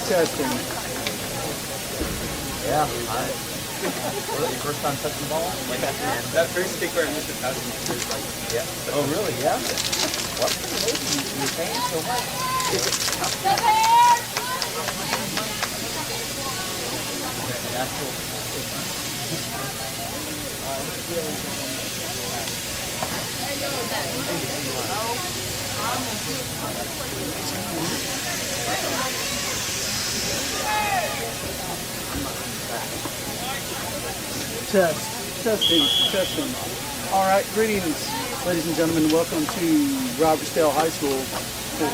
Testing. Yeah. Was that your first time touching the ball? Like that first kick where I missed the pass was like, Yeah. Oh, really? Yeah. Well, amazing. You're paying so much. Is it an actual? Testing. All right, greetings, ladies and gentlemen. Welcome to Robertsdale High School for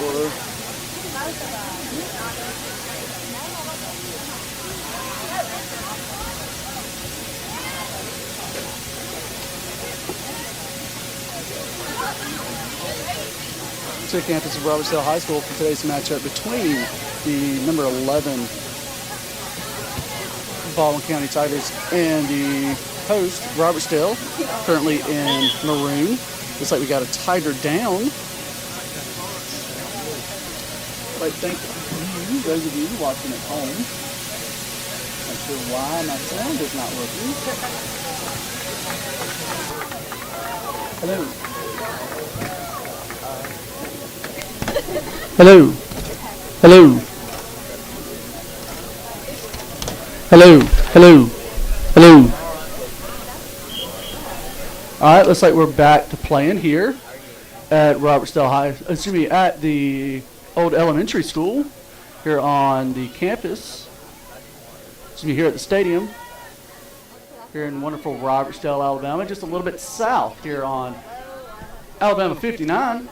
to the campus of Robertsdale High School for today's matchup between the number 11 Baldwin County Tigers and the host, Robertsdale, currently in maroon. Looks like we got a Tiger down. I'd like to thank you, those of you watching at home. Not sure why my sound is not working. Hello. All right, looks like we're back to playing here at at the old elementary school here on the campus. Here at the stadium here in wonderful Robertsdale, Alabama, just a little bit south here on Alabama 59.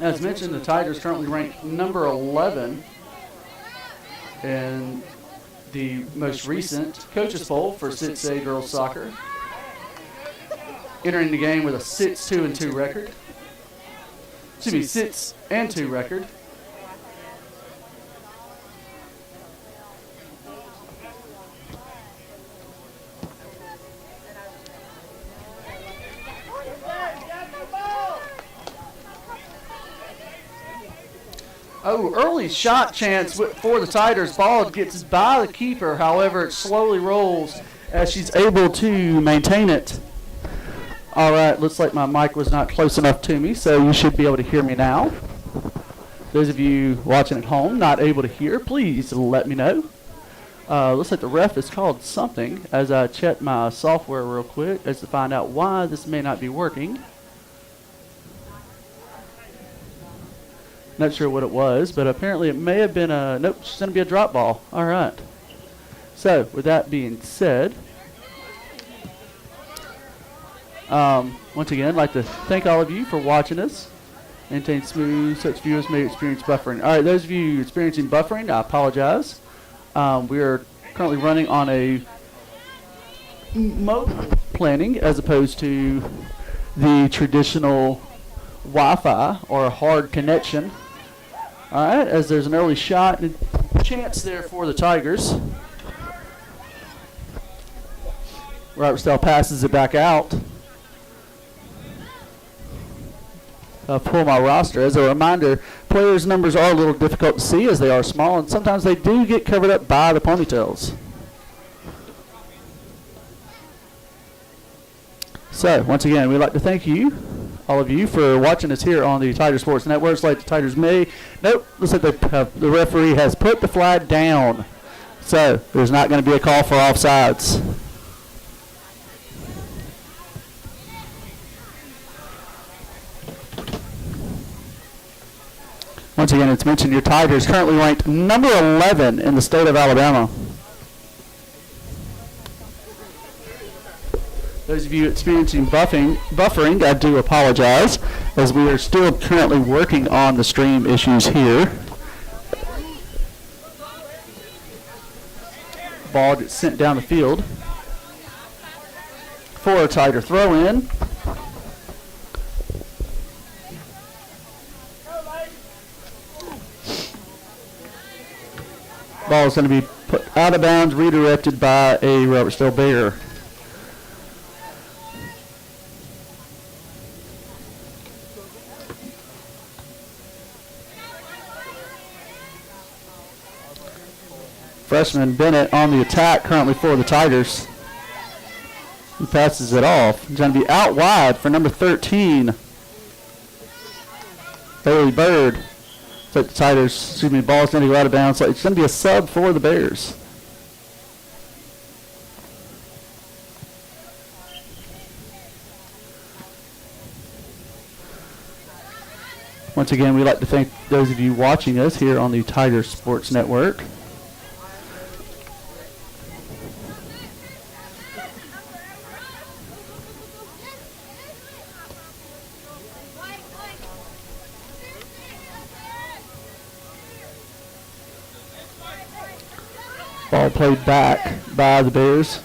As mentioned, the Tigers currently ranked number 11 in the most recent Coaches Poll for 6A girls soccer, entering the game with a 6-2-2 record. 6-2 record. Oh, early shot chance for the Tigers. Ball gets by the keeper. However, it slowly rolls as she's able to maintain it. All right, looks like my mic was not close enough to me, so you should be able to hear me now. Those of you watching at home not able to hear, please let me know. Looks like the ref has called something as I check my software real quick as to find out why this may not be working. Not sure what it was, but apparently it may have been nope, it's going to be a drop ball. All right. So, with that being said, once again, I'd like to thank all of you for watching us. Maintain smooth, such viewers may experience buffering. All right, those of you experiencing buffering, I apologize. We are currently running on a mobile planning as opposed to the traditional Wi-Fi or a hard connection. All right, as there's an early shot and a chance there for the Tigers. Robertsdale passes it back out. I'll pull my roster. As a reminder, players' numbers are a little difficult to see as they are small, and sometimes they do get covered up by the ponytails. So, once again, we'd like to thank you, all of you, for watching us here on the Tiger Sports Network. It's like the Tigers may. Nope, looks like the referee has put the flag down. So, there's not going to be a call for offsides. Once again, it's mentioned your Tigers currently ranked number 11 in the state of Alabama. Those of you experiencing buffering, I do apologize, as we are still currently working on the stream issues here. Ball gets sent down the field for a Tiger throw-in. Ball is going to be put out of bounds, redirected by a Robertsdale Bear. Freshman Bennett on the attack currently for the Tigers. He passes it off. He's going to be out wide for number 13, Bailey Bird. So the Tigers, ball's going to go out of bounds. So it's going to be a sub for the Bears. Once again, we'd like to thank those of you watching us here on the Tiger Sports Network. Ball played back by the Bears.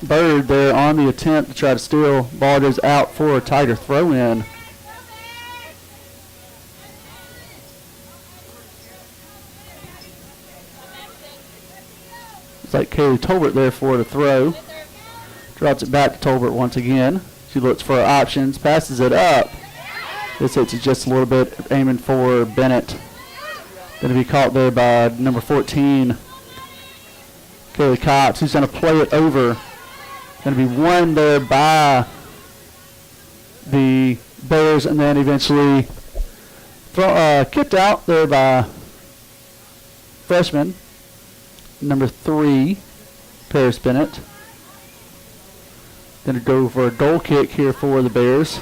Bird there on the attempt to try to steal. Ball goes out for a Tiger throw-in. It's like Kaylee Tolbert there for the throw. Drops it back to Tolbert once again. She looks for her options, passes it up. This hits it just a little bit, aiming for Bennett. Going to be caught there by number 14, Kaylee Cox, who's going to play it over. Going to be won there by the Bears, and then eventually kicked out there by freshman number 3, Paris Bennett. Going to go for a goal kick here for the Bears.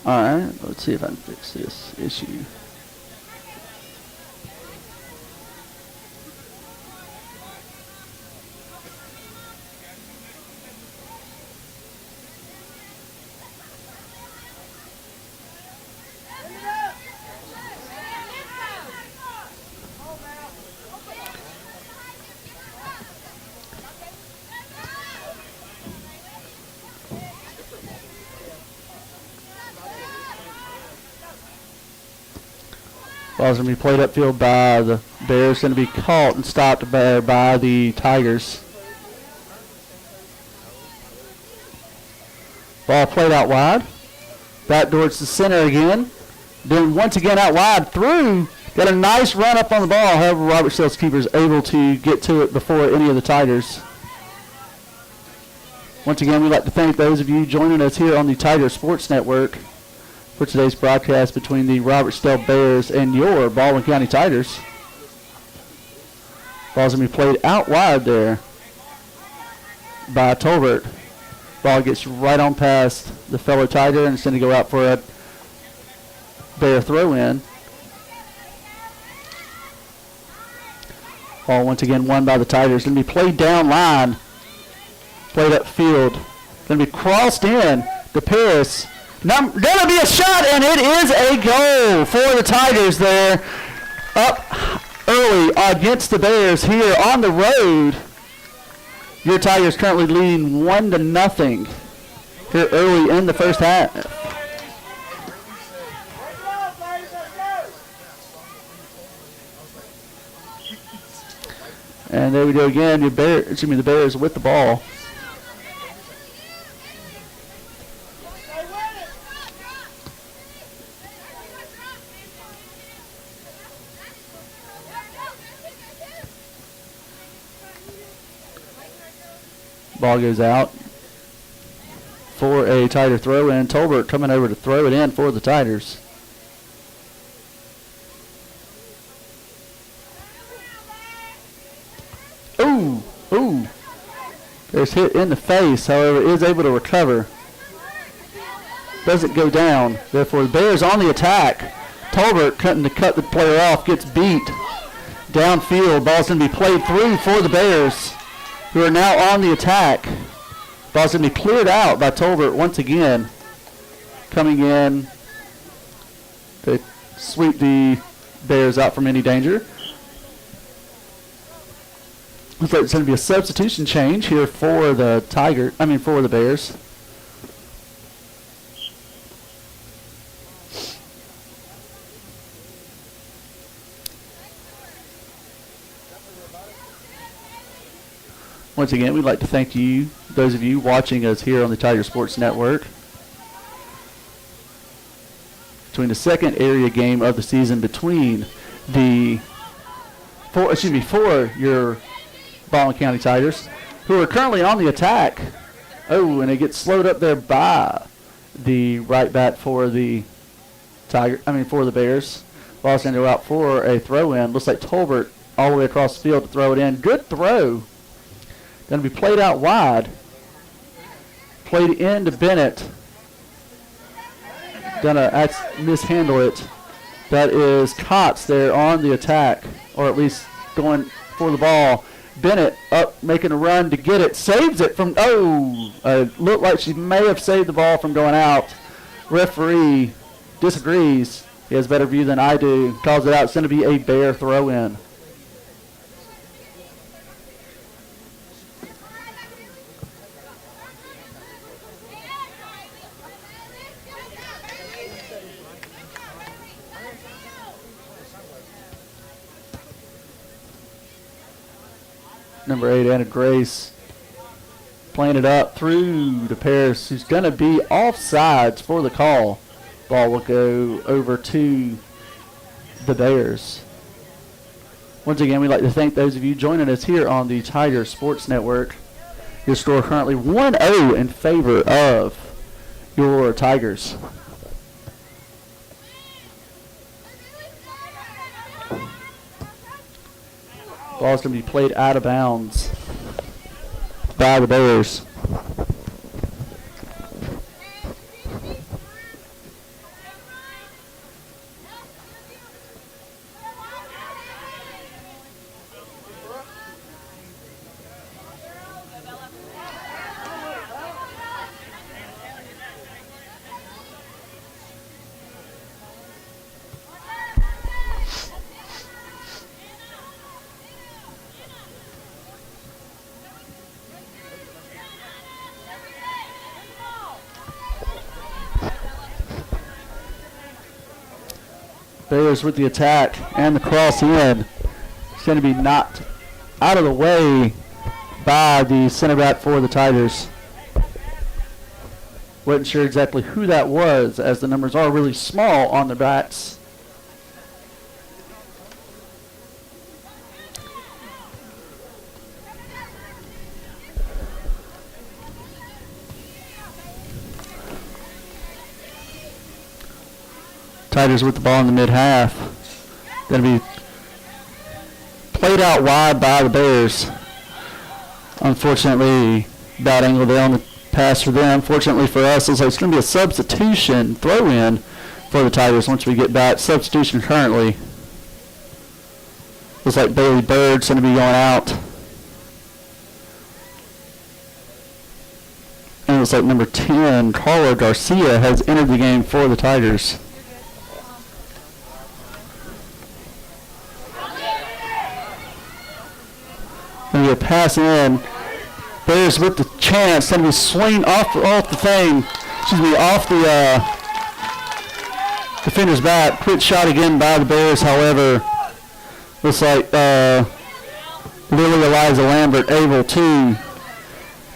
All right, let's see if I can fix this issue. Ball's going to be played upfield by the Bears. Going to be caught and stopped by the Tigers. Ball played out wide. Back towards the center again. Then once again out wide through. Got a nice run up on the ball. However, Robertsdale's keeper is able to get to it before any of the Tigers. Once again, we'd like to thank those of you joining us here on the Tiger Sports Network for today's broadcast between the Robertsdale Bears and your Baldwin County Tigers. Ball's going to be played out wide there by Tolbert. Ball gets right on past the fellow Tiger, and it's going to go out for a Bear throw-in. Ball once again won by the Tigers. Going to be played down line, played upfield. Going to be crossed in to Paris. Going to be a shot, and it is a goal for the Tigers there. Up early against the Bears here on the road. Your Tigers currently leading 1-0 here early in the first half. And there we go again. The Bears with the ball. Ball goes out for a Tiger throw, and Tolbert coming over to throw it in for the Tigers. Ooh. There's hit in the face, however, is able to recover. Doesn't go down. Therefore, the Bears on the attack. Tolbert cutting to cut the player off, gets beat. Downfield, ball's going to be played through for the Bears, who are now on the attack. Ball's going to be cleared out by Tolbert once again. Coming in to sweep the Bears out from any danger. Looks like it's going to be a substitution change here for the for the Bears. Once again, we'd like to thank you, those of you watching us here on the Tiger Sports Network. Between the second area game of the season between for your Baldwin County Tigers, who are currently on the attack. Oh, and it gets slowed up there by the right back for the for the Bears. Ball's going to go out for a throw-in. Looks like Tolbert all the way across the field to throw it in. Good throw. Going to be played out wide. Played into Bennett. Gonna mishandle it. That is Kotz there on the attack, or at least going for the ball. Bennett up, making a run to get it. Saves it from, looked like she may have saved the ball from going out. Referee disagrees. He has better view than I do. Calls it out. It's going to be a Bear throw-in. Number 8, Anna Grace, playing it up through to Paris, who's going to be offsides for the call. Ball will go over to the Bears. Once again, we'd like to thank those of you joining us here on the Tiger Sports Network. Your score currently 1-0 in favor of your Tigers. Ball's going to be played out of bounds by the Bears. Bears with the attack and the cross in. It's going to be knocked out of the way by the center back for the Tigers. Wasn't sure exactly who that was, as the numbers are really small on the backs. Tigers with the ball in the mid-half. Going to be played out wide by the Bears. Unfortunately, bad angle there on the pass for them. Fortunately for us, it's going to be a substitution throw-in for the Tigers once we get back. Substitution currently. Looks like Bailey Bird's going to be going out. And it looks like number 10, Carla Garcia, has entered the game for the Tigers. Going to be a pass in. Bears with the chance. Going to be swinging off the thing. Off the defender's back. Quick shot again by the Bears. However, looks like Lily Eliza Lambert able to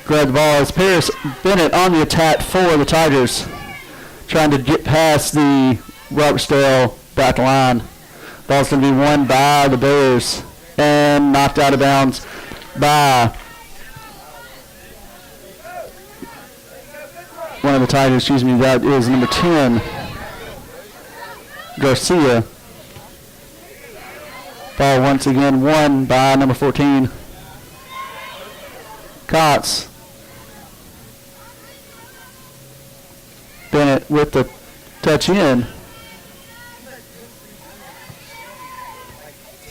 grab the ball. As Paris Bennett on the attack for the Tigers, trying to get past the Robertsdale back line. Ball's going to be won by the Bears and knocked out of bounds by one of the Tigers, that is number 10, Garcia. Ball once again won by number 14, Kotz. Bennett with the touch in.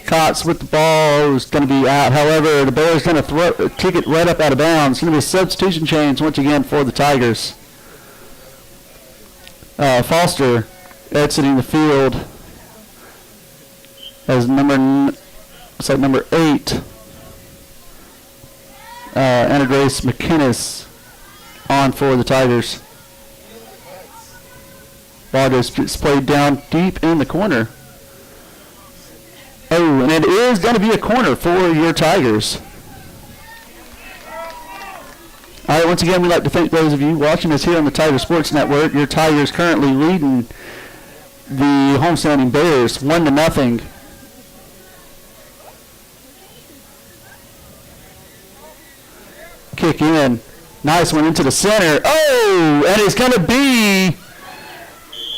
Kotz with the ball is going to be out. However, the Bears going to kick it right up out of bounds. It's going to be a substitution change once again for the Tigers. Foster exiting the field as number 8, Anna Grace McInnes on for the Tigers. Ball gets played down deep in the corner. Oh, and it is going to be a corner for your Tigers. Once again, we'd like to thank those of you watching us here on the Tiger Sports Network. Your Tigers currently leading the homestanding Bears 1-0. Kick in. Nice one into the center. Oh, and it's going to be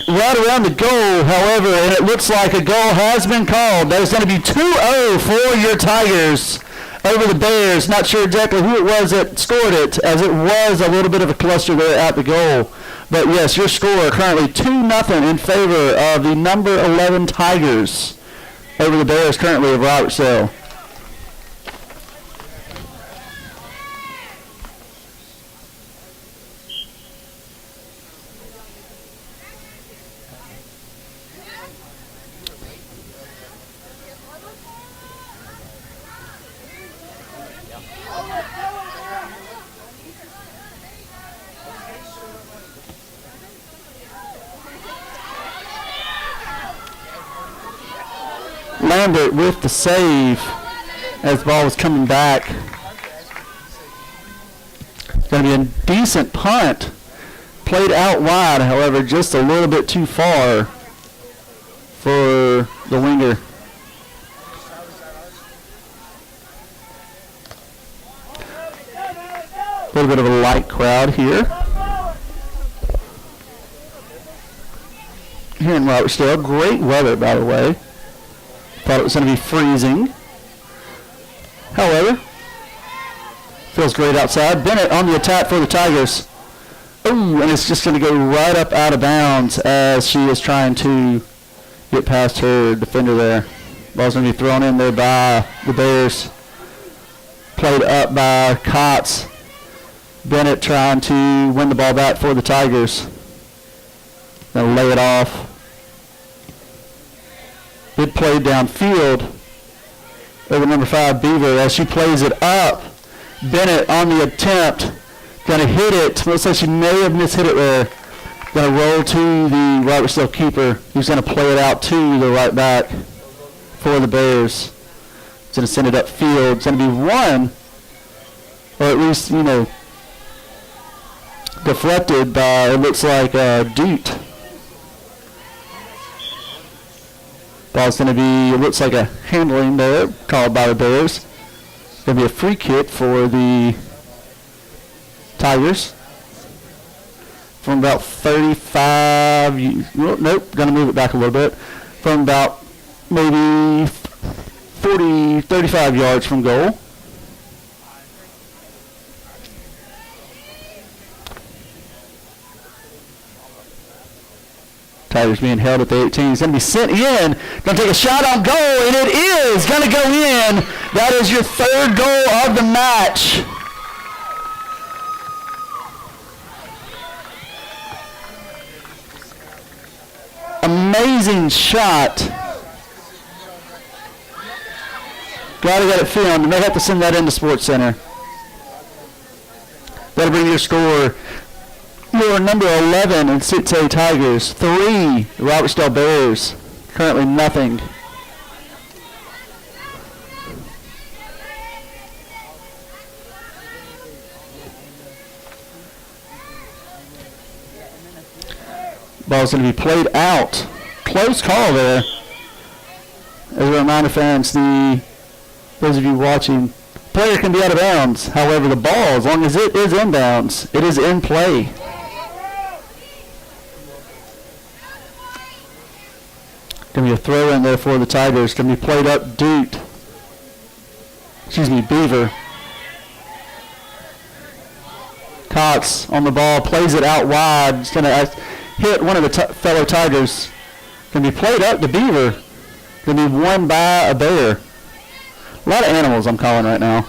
right around the goal, however, and it looks like a goal has been called. There's going to be 2-0 for your Tigers over the Bears. Not sure exactly who it was that scored it, as it was a little bit of a cluster there at the goal. But yes, your score currently 2-0 in favor of the number 11 Tigers over the Bears currently of Robertsdale. Lambert with the save as the ball was coming back. Going to be a decent punt. Played out wide, however, just a little bit too far for the winger. A little bit of a light crowd here. Here in Robertsdale. Great weather, by the way. Thought it was going to be freezing. However, feels great outside. Bennett on the attack for the Tigers. Ooh, and it's just going to go right up out of bounds as she is trying to get past her defender there. Ball's going to be thrown in there by the Bears. Played up by Cots. Bennett trying to win the ball back for the Tigers. Going to lay it off. Good play downfield over number 5, Beaver, as she plays it up. Bennett on the attempt. Going to hit it. Looks like she may have mishit it there. Going to roll to the Robertsdale keeper, who's going to play it out to the right back for the Bears. It's going to send it upfield. It's going to be one, or at least, deflected by, it looks like, Doot. Ball's going to be, it looks like a handling there, called by the Bears. Going to be a free kick for the Tigers. From about 35, nope, going to move it back a little bit. From about maybe 40, 35 yards from goal. Tigers being held at the 18. He's going to be sent in. Going to take a shot on goal, and it is going to go in. That is your third goal of the match. Amazing shot. Glad I got it filmed. And they have to send that into Sports Center. That'll bring your score. Your number 11 in 6A Tigers, 3 Robertsdale Bears, currently nothing. Ball's going to be played out. Close call there. As a reminder, fans, those of you watching, player can be out of bounds. However, the ball, as long as it is inbounds, it is in play. Going to be a throw in there for the Tigers. Going to be played up Beaver. Cox on the ball, plays it out wide. It's going to hit one of the fellow Tigers. Going to be played up to Beaver. Going to be won by a Bear. A lot of animals I'm calling right now.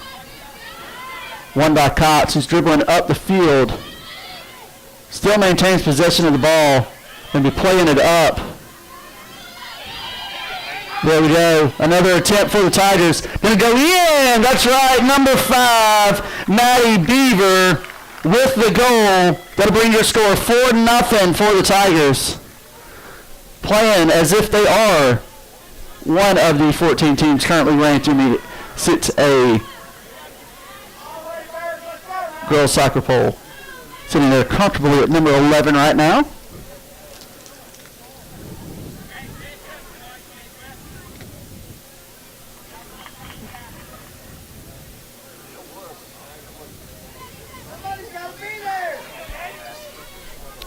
Won by Cox, who's dribbling up the field. Still maintains possession of the ball. Going to be playing it up. There we go. Another attempt for the Tigers. Going to go in. That's right. Number 5, Maddie Beaver with the goal. That'll bring your score 4-0 for the Tigers. Playing as if they are one of the 14 teams currently ranked in the 6A girls soccer poll. Sitting there comfortably at number 11 right now.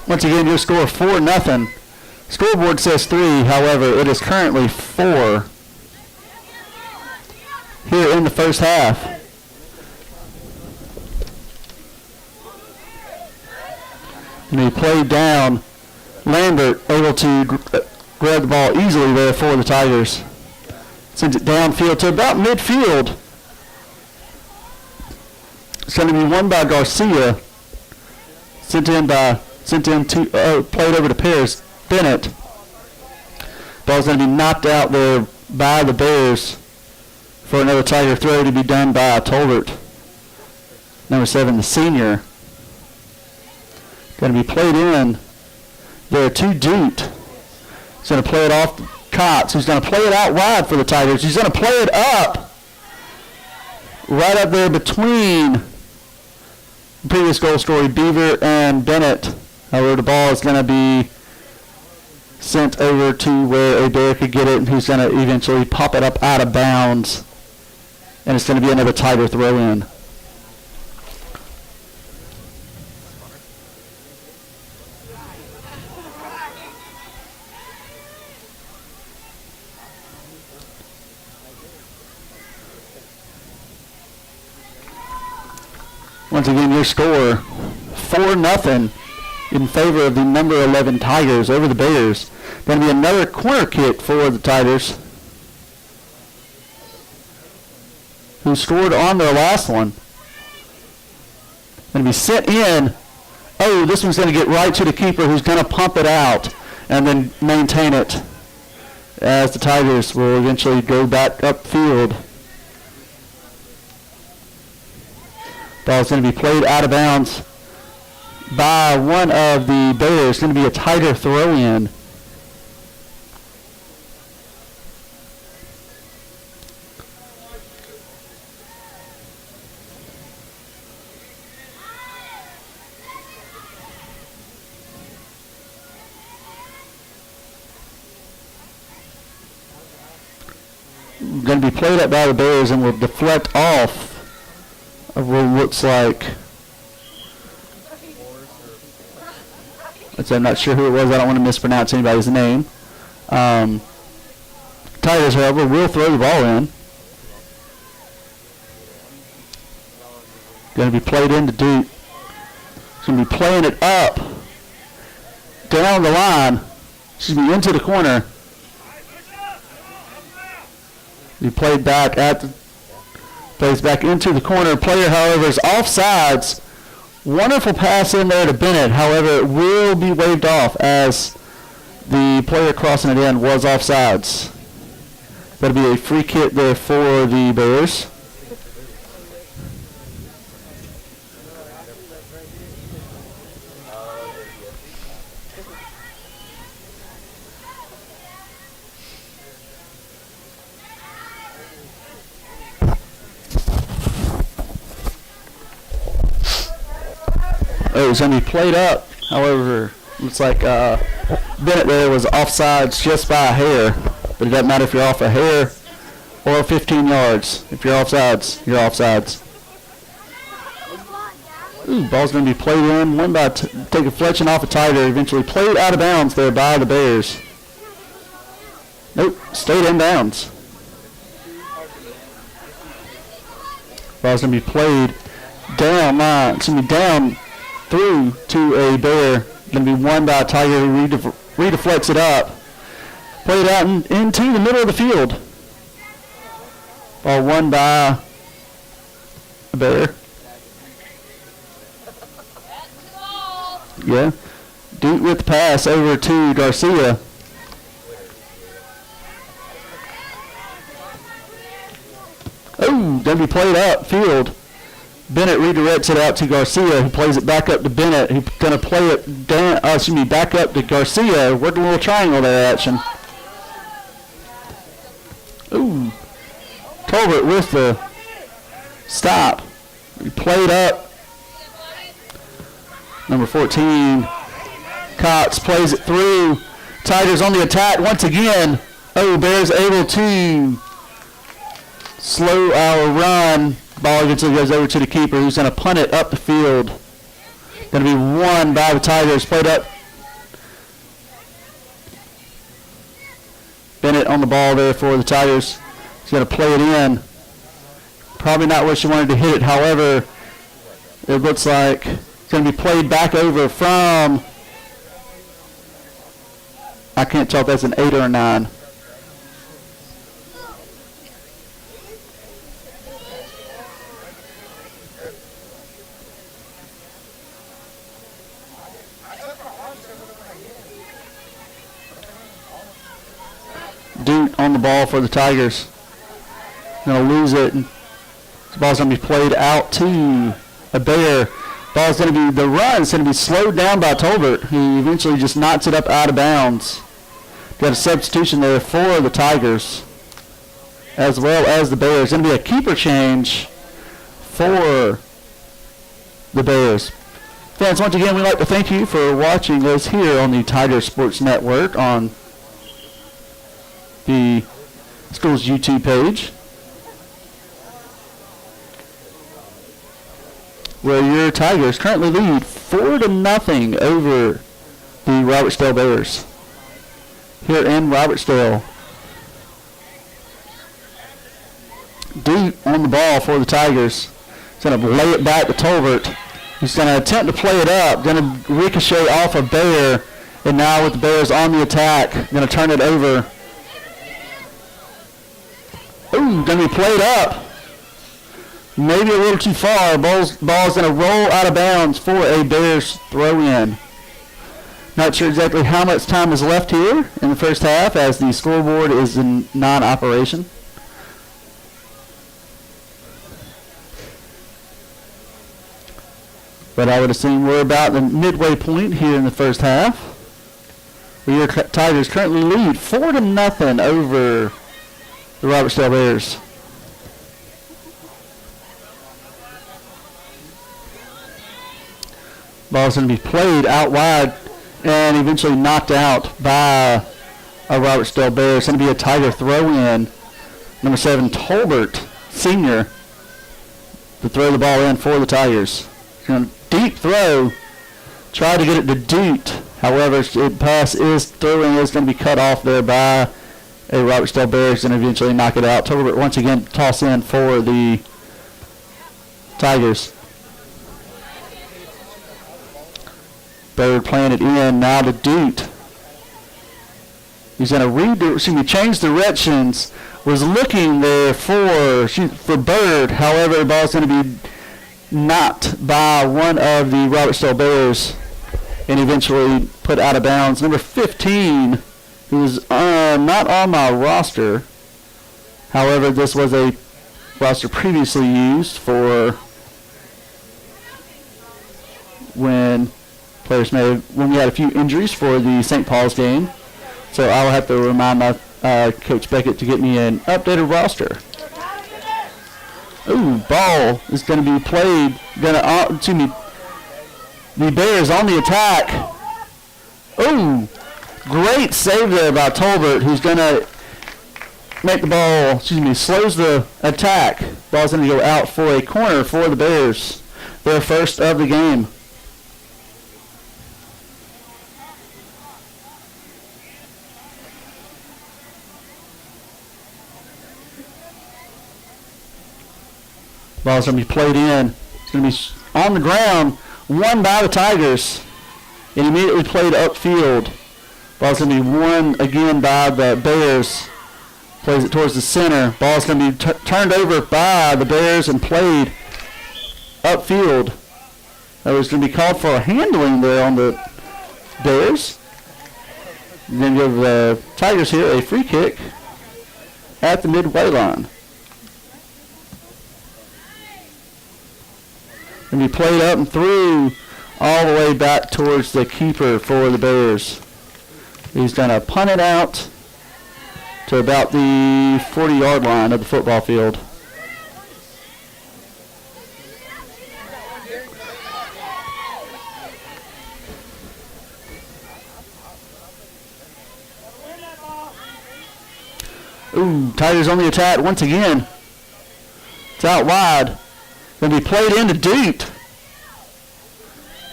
Once again, your score 4-0. Scoreboard says 3, however, it is currently 4 here in the first half. And he played down. Lambert able to grab the ball easily there for the Tigers. Sends it downfield to about midfield. It's going to be won by Garcia. Played over to Paris Bennett. Ball's going to be knocked out there by the Bears for another Tiger throw to be done by Tolbert. Number 7, the senior. Going to be played in there to Dute. He's going to play it off to Cox, who's going to play it out wide for the Tigers. He's going to play it up right up there between the previous goal scorer Beaver and Bennett. However, the ball is going to be sent over to where Adair could get it, and who's going to eventually pop it up out of bounds. And it's going to be another Tiger throw in. Once again, your score 4-0 in favor of the number 11 Tigers over the Bears. Going to be another corner kick for the Tigers, who scored on their last one. Going to be sent in. Oh, this one's going to get right to the keeper, who's going to pump it out and then maintain it as the Tigers will eventually go back upfield. Ball's going to be played out of bounds by one of the Bears. It's going to be a Tiger throw-in. Going to be played up by the Bears and will deflect off of what looks like. I'm not sure who it was. I don't want to mispronounce anybody's name. Tigers, however, will throw the ball in. Going to be played into Duke. It's going to be playing it up down the line. Into the corner. Be played back plays back into the corner. Player, however, is offsides. Wonderful pass in there to Bennett. However, it will be waved off as the player crossing it in was offsides. That'll be a free kick there for the Bears. It was going to be played up. However, looks like Bennett there was offsides just by a hair. But it doesn't matter if you're off a hair or 15 yards. If you're offsides, you're offsides. Ooh, ball's going to be played in. One by take a fletching off a Tiger. Eventually played out of bounds there by the Bears. Nope, stayed in bounds. Ball's going to be played down line. It's going to be down through to a Bear. Going to be won by a Tiger who redeflects it up. Played out into the middle of the field. Ball won by a Bear. Yeah. Duke with the pass over to Garcia. Oh, going to be played out field. Bennett redirects it out to Garcia, who plays it back up to Bennett, who's going to play it down, back up to Garcia. Working a little triangle there action. Ooh. Colbert with the stop. He played up Number 14, Cox plays it through. Tigers on the attack once again. Oh, Bears able to slow our run. Ball eventually goes over to the keeper, who's going to punt it up the field. Going to be won by the Tigers. Played up. Bennett on the ball there for the Tigers. He's going to play it in. Probably not where she wanted to hit it. However, it looks like it's going to be played back over from, I can't tell if that's an 8 or a 9. Duke on the ball for the Tigers. Going to lose it. The ball's going to be played out to a Bear. The run's going to be slowed down by Tolbert, who eventually just knocks it up out of bounds. Got a substitution there for the Tigers, as well as the Bears. Going to be a keeper change for the Bears. Fans, once again, we'd like to thank you for watching us here on the Tiger Sports Network on the school's YouTube page, where your Tigers currently lead 4-0 over the Robertsdale Bears here in Robertsdale. Duke on the ball for the Tigers. He's going to lay it back to Tolbert. He's going to attempt to play it up. Going to ricochet off a Bear. And now with the Bears on the attack, going to turn it over. Ooh, going to be played up. Maybe a little too far. Ball's going to roll out of bounds for a Bears throw-in. Not sure exactly how much time is left here in the first half as the scoreboard is in non-operation. But I would assume we're about the midway point here in the first half, where your Tigers currently lead 4-0 over the Robertsdale Bears. Ball's going to be played out wide and eventually knocked out by a Robertsdale Bear. It's going to be a Tiger throw-in. Number 7, Tolbert, senior, to throw the ball in for the Tigers. Deep throw. Tried to get it to Duke. However, pass is throwing is going to be cut off there by a Robertsdale Bears and eventually knock it out. Tolbert once again toss in for the Tigers. Bird playing it in now to Duke. He's going to change directions. Was looking there for Bird. However, the ball's going to be knocked by one of the Robertsdale Bears and eventually put out of bounds. Number 15, who is not on my roster. However, this was a roster previously used for when we had a few injuries for the St. Paul's game. So I'll have to remind my Coach Beckett to get me an updated roster. Ooh, ball is going to be played. The Bears on the attack. Ooh, great save there by Tolbert, who's going to make the ball, slows the attack. Ball's going to go out for a corner for the Bears. Their first of the game. Ball's going to be played in. It's going to be on the ground, won by the Tigers, and immediately played upfield. Ball's going to be won again by the Bears. Plays it towards the center. Ball's going to be turned over by the Bears and played upfield. That was going to be called for a handling there on the Bears. And then give the Tigers here a free kick at the midway line. And be played up and through all the way back towards the keeper for the Bears. He's going to punt it out to about the 40-yard line of the football field. Ooh, Tigers on the attack once again. It's out wide. Going to be played into Dute.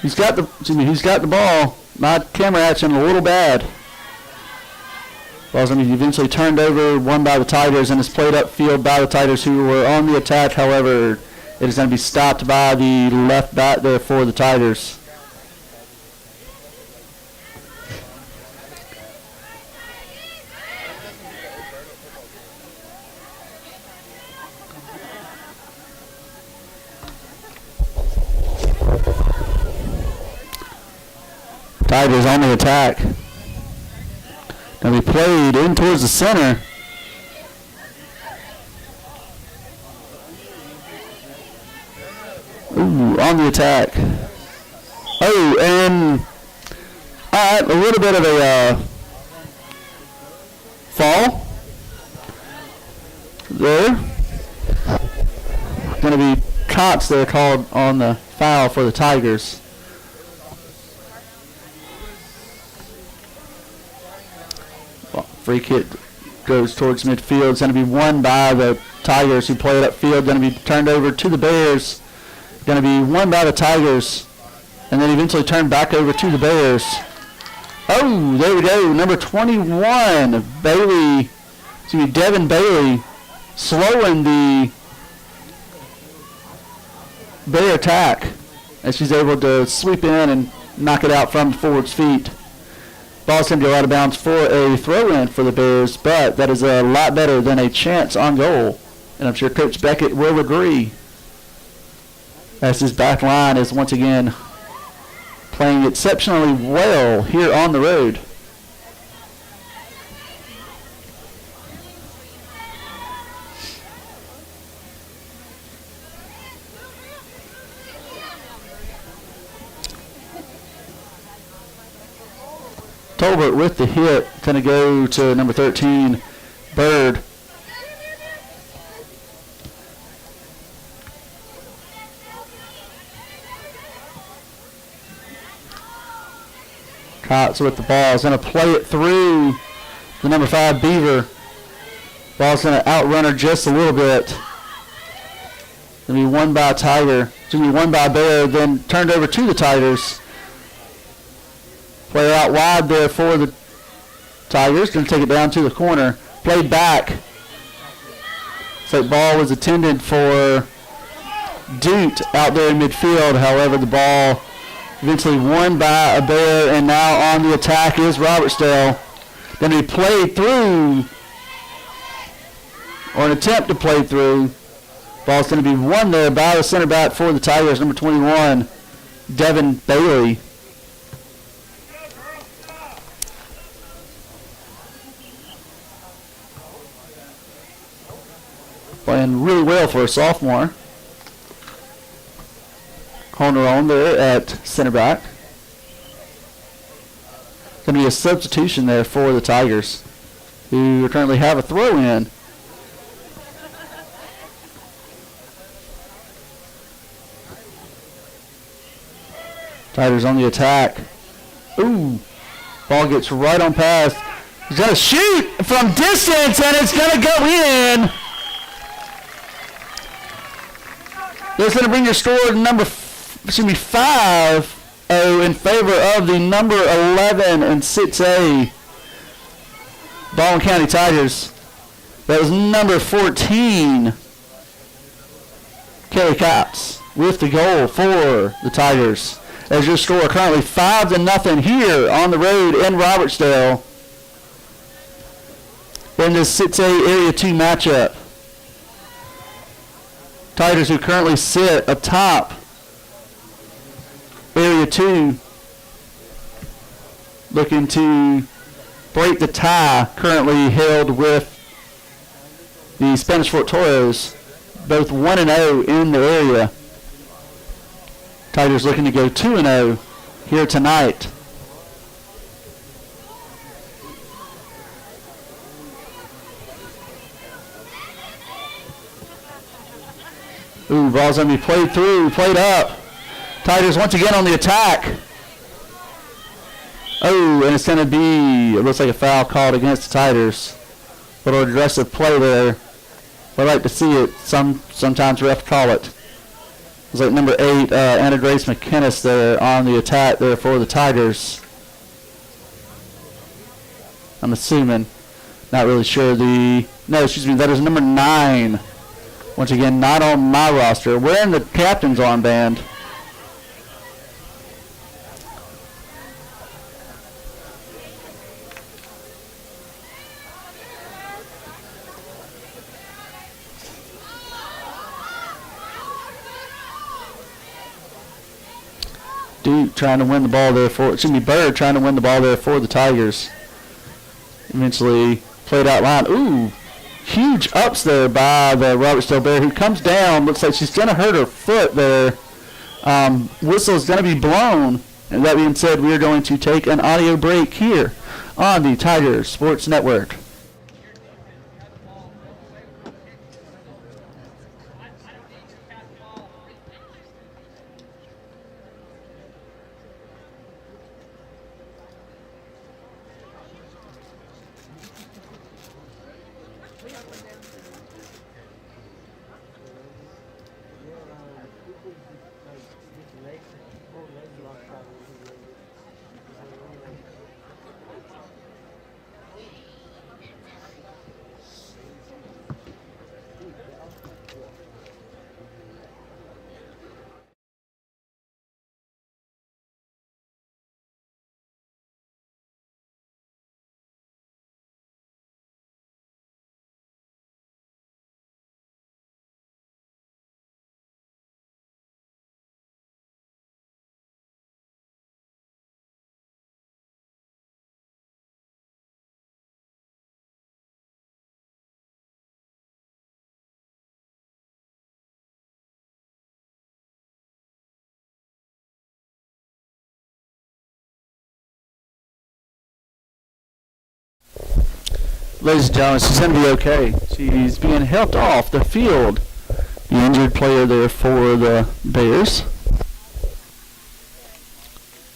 He's got the ball. My camera action a little bad. Ball's going to be eventually turned over, won by the Tigers, and is played upfield by the Tigers who were on the attack. However, it is going to be stopped by the left back there for the Tigers. Tigers on the attack. Going to be played in towards the center. Ooh, on the attack. Oh, and a little bit of a fall there. Going to be Cox there called on the foul for the Tigers. Free kick goes towards midfield. It's going to be won by the Tigers who play it upfield. Going to be turned over to the Bears. Going to be won by the Tigers. And then eventually turned back over to the Bears. Oh, there we go. Number 21, Bailey. Devin Bailey slowing the Bear attack as she's able to sweep in and knock it out from the forward's feet. Ball's going to go out of bounds for a throw-in for the Bears, but that is a lot better than a chance on goal. And I'm sure Coach Beckett will agree, as his back line is once again playing exceptionally well here on the road. Tolbert with the hit, going to go to number 13, Bird. Cox with the ball is going to play it through the number 5, Beaver. Ball's going to outrun her just a little bit. Going to be won by a Tiger. It's going to be won by a Bear, then turned over to the Tigers. Player out wide there for the Tigers. Going to take it down to the corner. Played back. So the ball was intended for Dute out there in midfield. However, the ball eventually won by a Bear, and now on the attack is Robertsdale. Going to be played through, or an attempt to play through. Ball's going to be won there by the center back for the Tigers, number 21, Devin Bailey. Playing really well for a sophomore. Corner on there at center back. Going to be a substitution there for the Tigers, who currently have a throw-in. Tigers on the attack. Ooh, ball gets right on past. He's going to shoot from distance, and it's going to go in. That's going to bring your score to number 5-0 in favor of the number 11 and 6A Baldwin County Tigers. That was number 14, Kelly Cox, with the goal for the Tigers. As your score currently 5-0 here on the road in Robertsdale in this 6A Area 2 matchup. Tigers who currently sit atop Area 2, looking to break the tie currently held with the Spanish Fort Toros, both 1-0 in the area. Tigers looking to go 2-0 here tonight. Ooh, ball's going to be played through, played up. Tigers once again on the attack. Oh, and it's going to be, it looks like a foul called against the Tigers. Little aggressive play there. I like to see it. Sometimes refs call it. It's like number 8, Anna Grace McKinnis there on the attack there for the Tigers. I'm assuming. Not really sure. No, excuse me, that is number 9. Once again, not on my roster. Wearing the captain's armband. Duke trying to win the ball there Bird trying to win the ball there for the Tigers. Eventually played out line. Ooh, huge ups there by the Robertsdale Bear, who comes down. Looks like she's going to hurt her foot there. Whistle is going to be blown. And that being said, we are going to take an audio break here on the Tigers Sports Network. Ladies and gentlemen, she's going to be okay. She's being helped off the field. The injured player there for the Bears.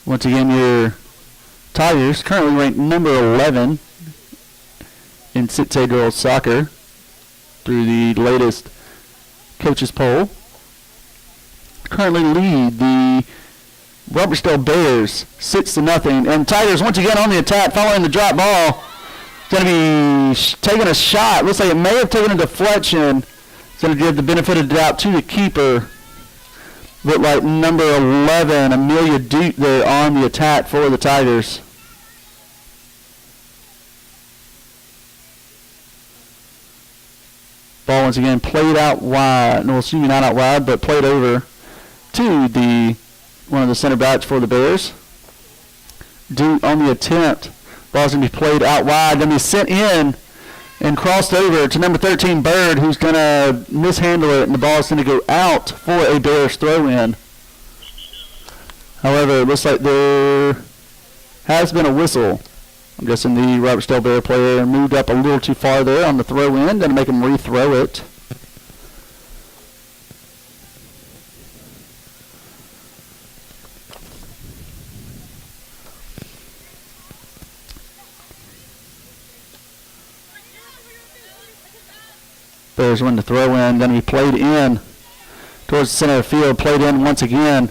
Once again, your Tigers currently ranked number 11 in 6A girls soccer through the latest coaches poll. Currently lead the Robertsdale Bears 6-0. And Tigers once again on the attack following the drop ball. Going to be taking a shot. Looks like it may have taken a deflection. It's going to give the benefit of the doubt to the keeper. Look like number 11, Amelia Duke, there on the attack for the Tigers. Ball once again played out wide. No, excuse me, not out wide, but played over to one of the center backs for the Bears. Duke on the attempt. Ball's going to be played out wide, going to be sent in and crossed over to number 13, Bird, who's going to mishandle it, and the ball's going to go out for a Bears throw-in. However, it looks like there has been a whistle. I'm guessing the Robertsdale Bear player moved up a little too far there on the throw-in, going to make him rethrow it. Bears win the throw-in, going to be played in towards the center of the field, played in once again.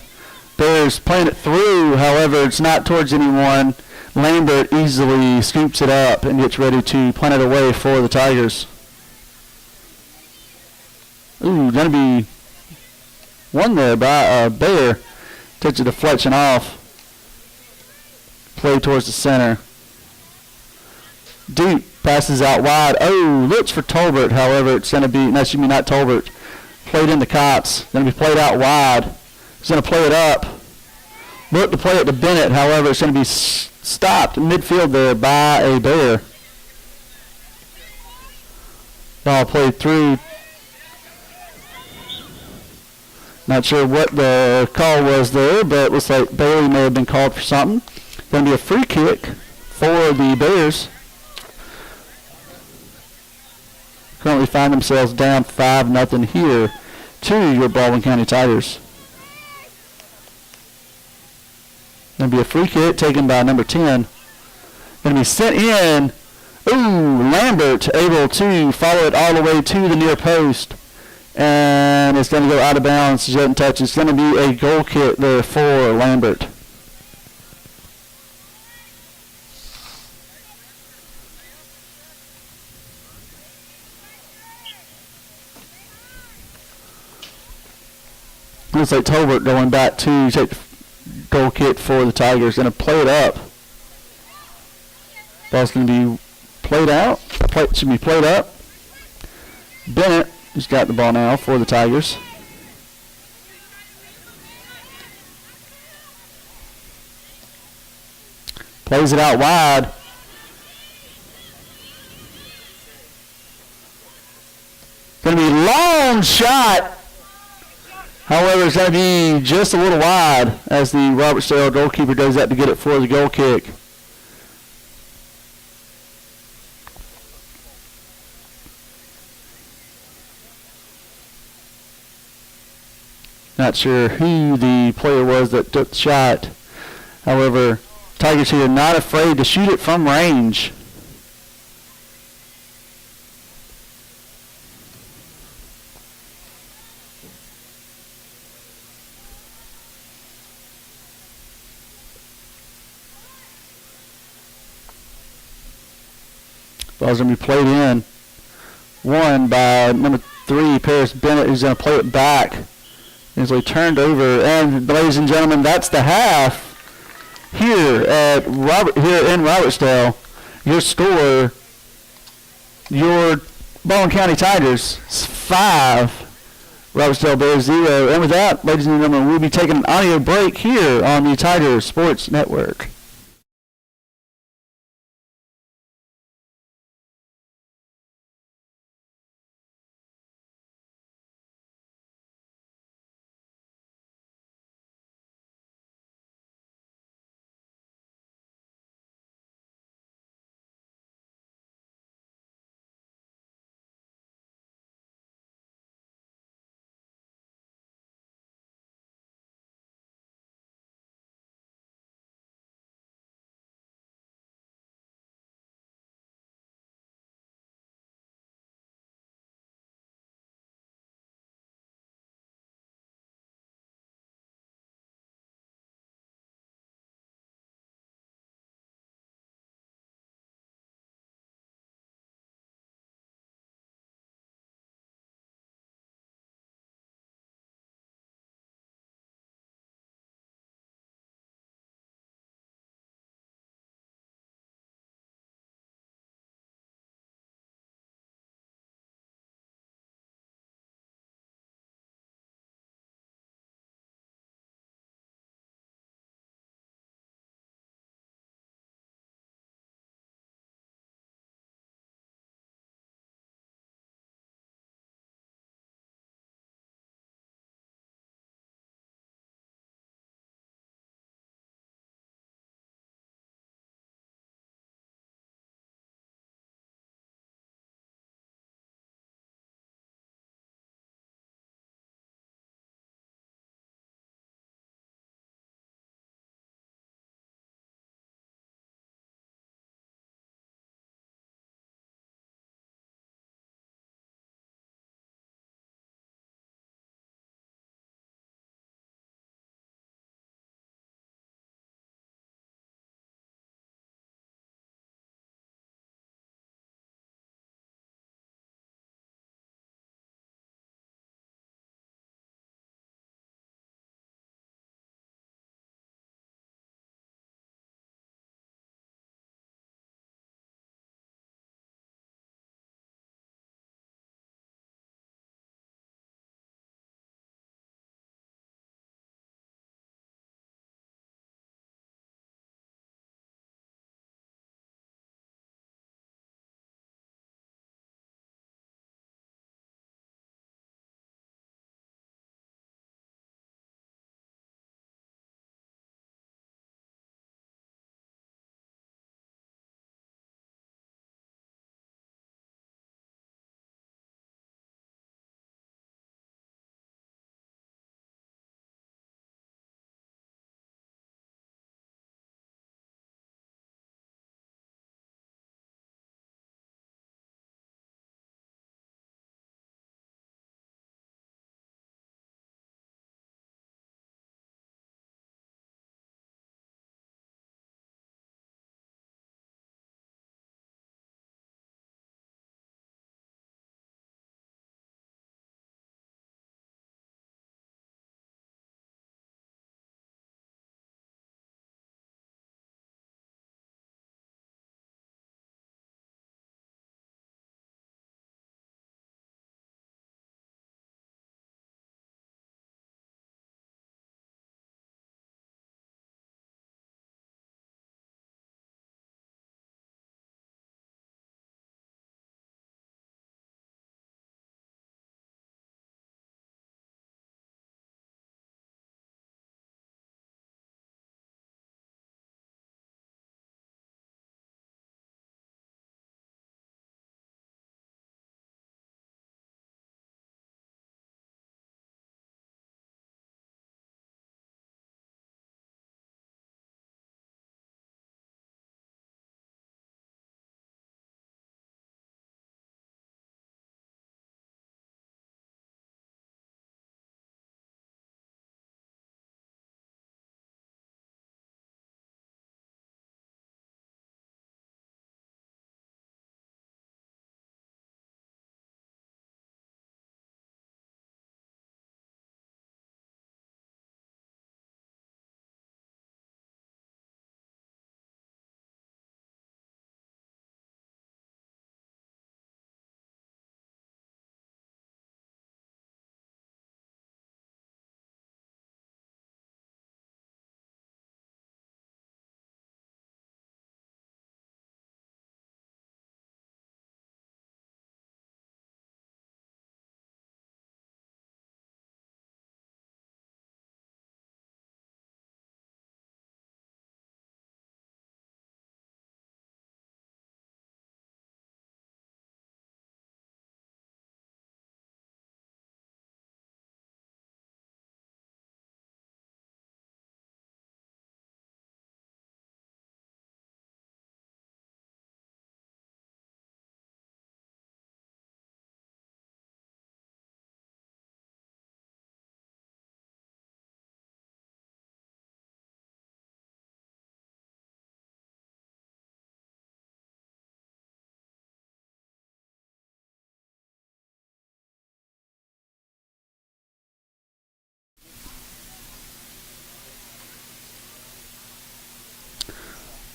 Bears playing it through, however, it's not towards anyone. Lambert easily scoops it up and gets ready to punt it away for the Tigers. Ooh, going to be won there by a Bear. Takes a deflection off. Play towards the center. Duke passes out wide. Oh, looks for Tolbert. However, it's going to be, no, excuse me, not Tolbert. Played into Cots. Going to be played out wide. He's going to play it up. Look to play it to Bennett. However, it's going to be stopped in midfield there by a Bear. Ball played through. Not sure what the call was there, but it looks like Bailey may have been called for something. Going to be a free kick for the Bears. Currently find themselves down 5-0 here to your Baldwin County Tigers. Going to be a free kick taken by number 10. Going to be sent in. Ooh, Lambert able to follow it all the way to the near post. And it's going to go out of bounds. She doesn't touch. It's going to be a goal kick there for Lambert. Looks like Tolbert going back to take the goal kick for the Tigers. Going to play it up. Ball's going to be played out. Should be played up. Bennett has got the ball now for the Tigers. Plays it out wide. Going to be a long shot. However, it's going to be just a little wide as the Robertsdale goalkeeper goes out to get it for the goal kick. Not sure who the player was that took the shot. However, Tigers here not afraid to shoot it from range. Ball's going to be played in. One by number 3, Paris Bennett, who's going to play it back. Easily turned over. And, ladies and gentlemen, that's the half here in Robertsdale. Your score, your Baldwin County Tigers 5, Robertsdale Bears 0. And with that, ladies and gentlemen, we'll be taking an audio break here on the Tigers Sports Network.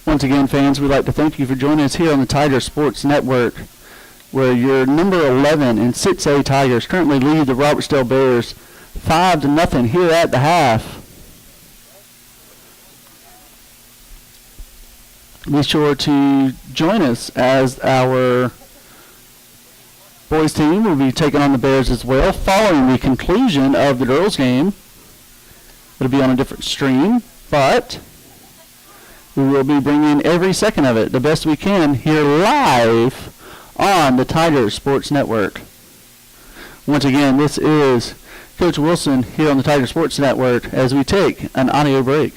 Once again, fans, we'd like to thank you for joining us here on the Tiger Sports Network, where your number 11 and 6A Tigers currently lead the Robertsdale Bears 5-0 here at the half. Be sure to join us as our boys team will be taking on the Bears as well following the conclusion of the girls game. It'll be on a different stream, but we will be bringing every second of it the best we can here live on the Tiger Sports Network. Once again, this is Coach Wilson here on the Tiger Sports Network as we take an audio break.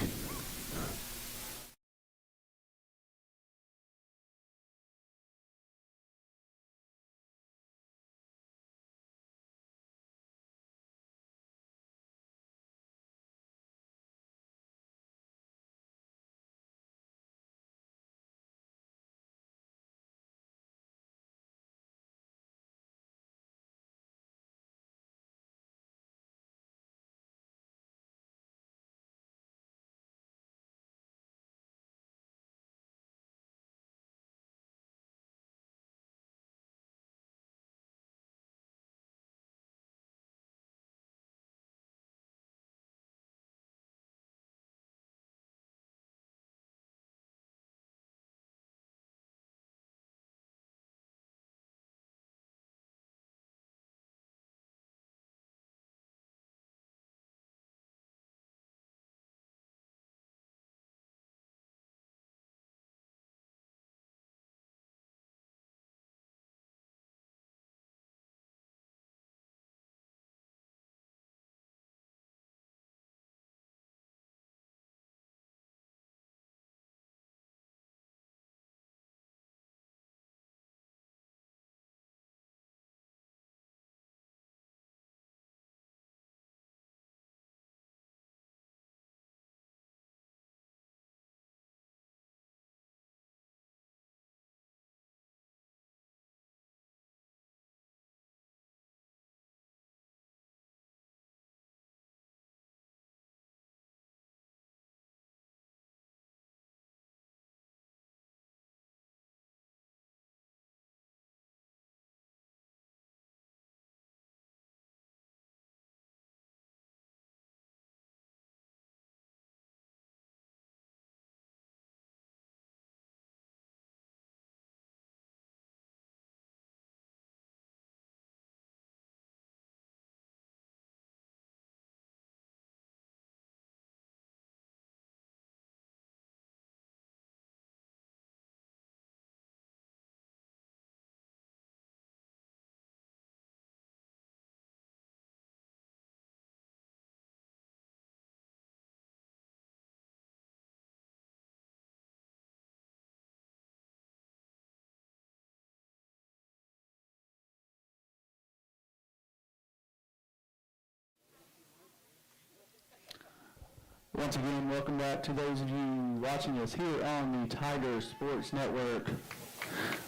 Once again, welcome back to those of you watching us here on the Tiger Sports Network,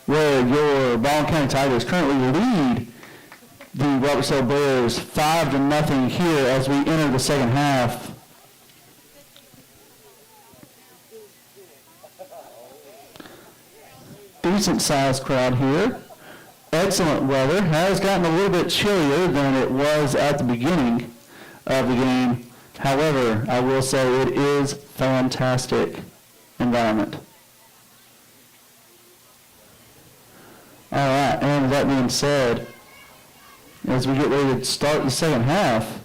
where your Baldwin County Tigers currently lead the Robertsdale Bears 5-0 here as we enter the second half. Decent sized crowd here. Excellent weather. Has gotten a little bit chillier than it was at the beginning of the game. However, I will say it is fantastic environment. All right, and with that being said, as we get ready to start the second half,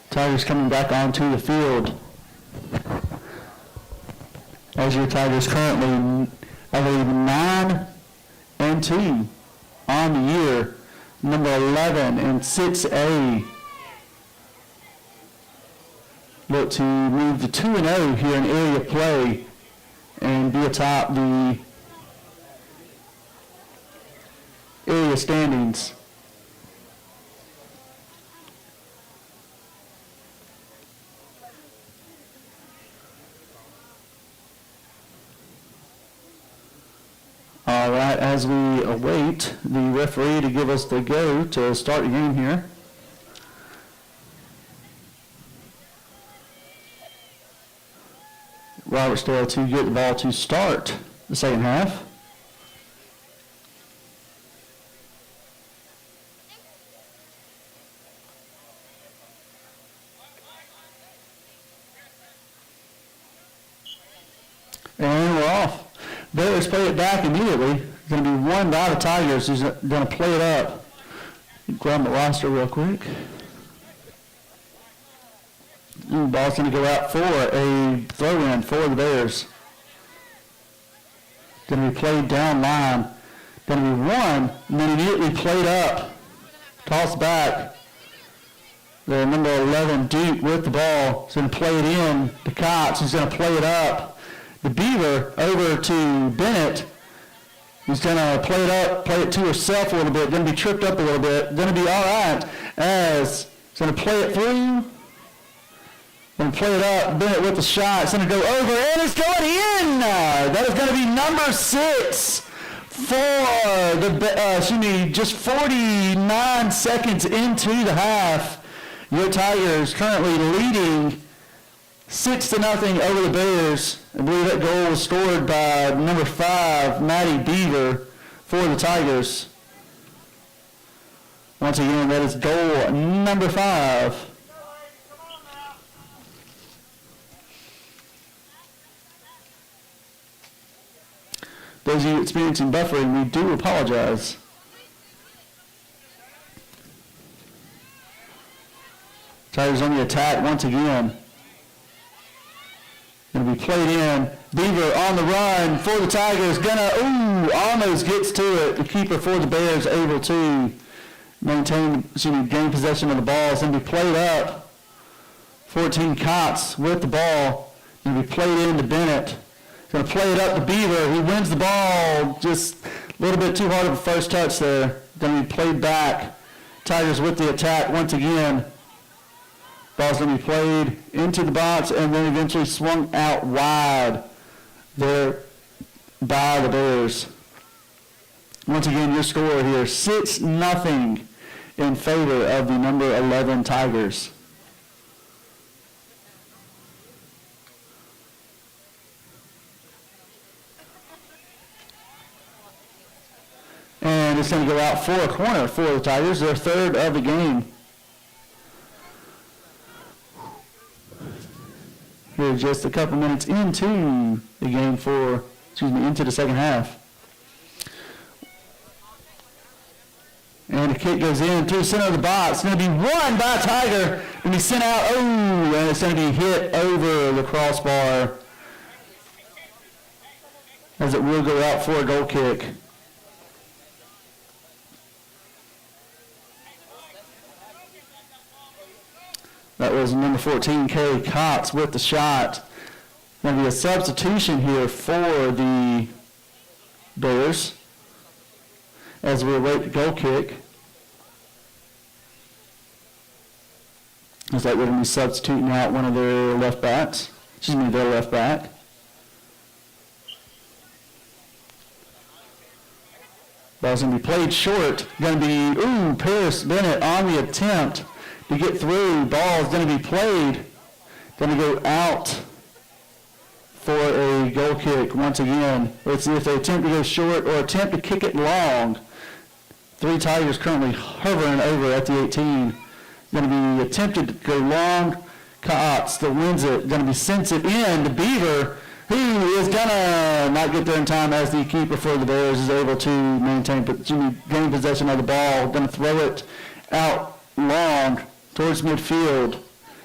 Tigers coming back onto the field. As your Tigers currently, I believe, 9-2 on the year. Number 11 and 6A look to move to 2-0 here in area play and be atop the area standings. All right, as we await the referee to give us the go to start the game here. Robertsdale to get the ball to start the second half. And we're off. Bears play it back immediately. It's going to be won by the Tigers, who's going to play it up. Grab the roster real quick. Ball's going to go out for a throw-in for the Bears. Going to be played down line. Going to be won, and then immediately played up. Tossed back. The number 11, Duke, with the ball. He's going to play it in to Cox. He's going to play it up. The Beaver over to Bennett. He's going to play it up, play it to herself a little bit. Going to be tripped up a little bit. Going to be all right as he's going to play it through. Going to play it up. Bennett with the shot. It's going to go over, and it's going in. That is going to be number 6 for the, just 49 seconds into the half. Your Tigers currently leading 6-0 over the Bears. I believe that goal was scored by number 5, Maddie Beaver, for the Tigers. Once again, that is goal number 5. Those of you experiencing buffering, we do apologize. Tigers on the attack once again. Going to be played in. Beaver on the run for the Tigers. Almost gets to it. The keeper for the Bears able to gain possession of the ball. It's going to be played up. 14 Cots with the ball. Going to be played in to Bennett. Going to play it up to Beaver. He wins the ball. Just a little bit too hard of a first touch there. Going to be played back. Tigers with the attack once again. Ball's going to be played into the box and then eventually swung out wide there by the Bears. Once again, your score here, 6-0 in favor of the number 11 Tigers. And it's going to go out for a corner for the Tigers, their third of the game. We're just a couple minutes into the game into the second half. And the kick goes in through the center of the box. It's going to be won by Tiger. And be sent out. And it's going to be hit over the crossbar as it will go out for a goal kick. That was number 14, Carrie Cox, with the shot. Going to be a substitution here for the Bears as we await the goal kick. Looks like we're going to be substituting out one of their left backs. Their left back. Ball's going to be played short. Going to be, Paris Bennett on the attempt to get through. Ball's going to be played. Going to go out for a goal kick once again. Let's see if they attempt to go short or attempt to kick it long. 3 Tigers currently hovering over at the 18. Going to be attempted to go long. Cox that wins it. Going to be sent it in to Beaver, who is going to not get there in time as the keeper for the Bears is able to gain possession of the ball. Going to throw it out long towards midfield.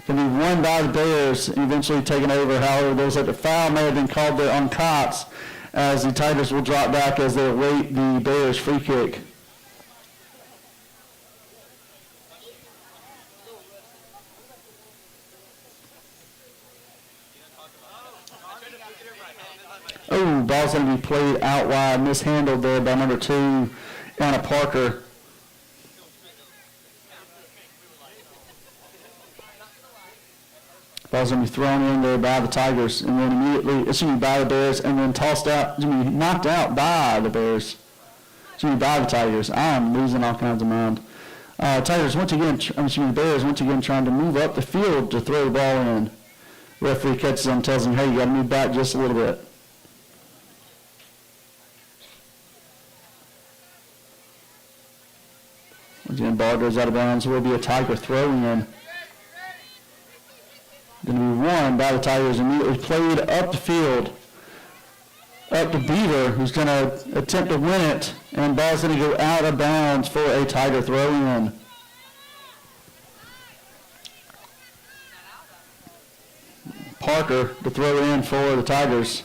Going to be won by the Bears and eventually taken over. However, there's a foul may have been called there on Cox as the Tigers will drop back as they await the Bears free kick. Ball's going to be played out wide, mishandled there by number 2, Anna Parker. Ball's going to be thrown in there by the Tigers, and then immediately, by the Bears, and then tossed out, knocked out by the Bears. By the Tigers. I'm losing all kinds of mind. Tigers once again, the Bears once again trying to move up the field to throw the ball in. Referee catches him, tells him, hey, you got to move back just a little bit. Again, ball goes out of bounds. Will be a Tiger throw-in. Going to be won by the Tigers. Immediately played up the field. Up to Beaver, who's going to attempt to win it. And ball's going to go out of bounds for a Tiger throw-in. Parker to throw in for the Tigers.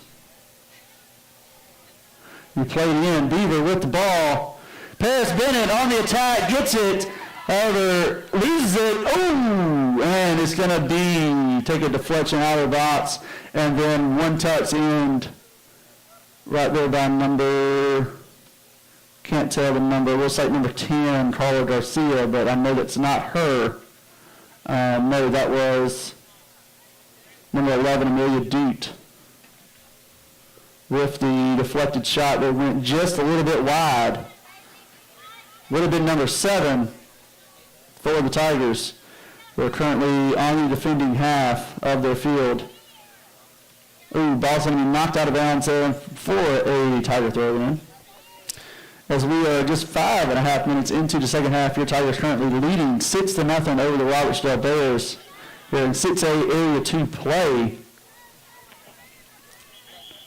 We played in. Beaver with the ball. Paris Bennett on the attack, gets it. However, loses it. Oh, and it's going to be, take a deflection out of the box. And then one touch end right there by number, can't tell the number. Looks like number 10, Carla Garcia, but I know that's not her. No, that was number 11, Amelia Dute. With the deflected shot that went just a little bit wide. Would have been number 7 for the Tigers, who are currently on the defending half of their field. Ooh, ball's going to be knocked out of bounds there for a Tiger throw-in. As we are just 5.5 minutes into the second half, your Tigers currently leading 6-0 over the Robertsdale Bears. Here in 6A Area 2 play.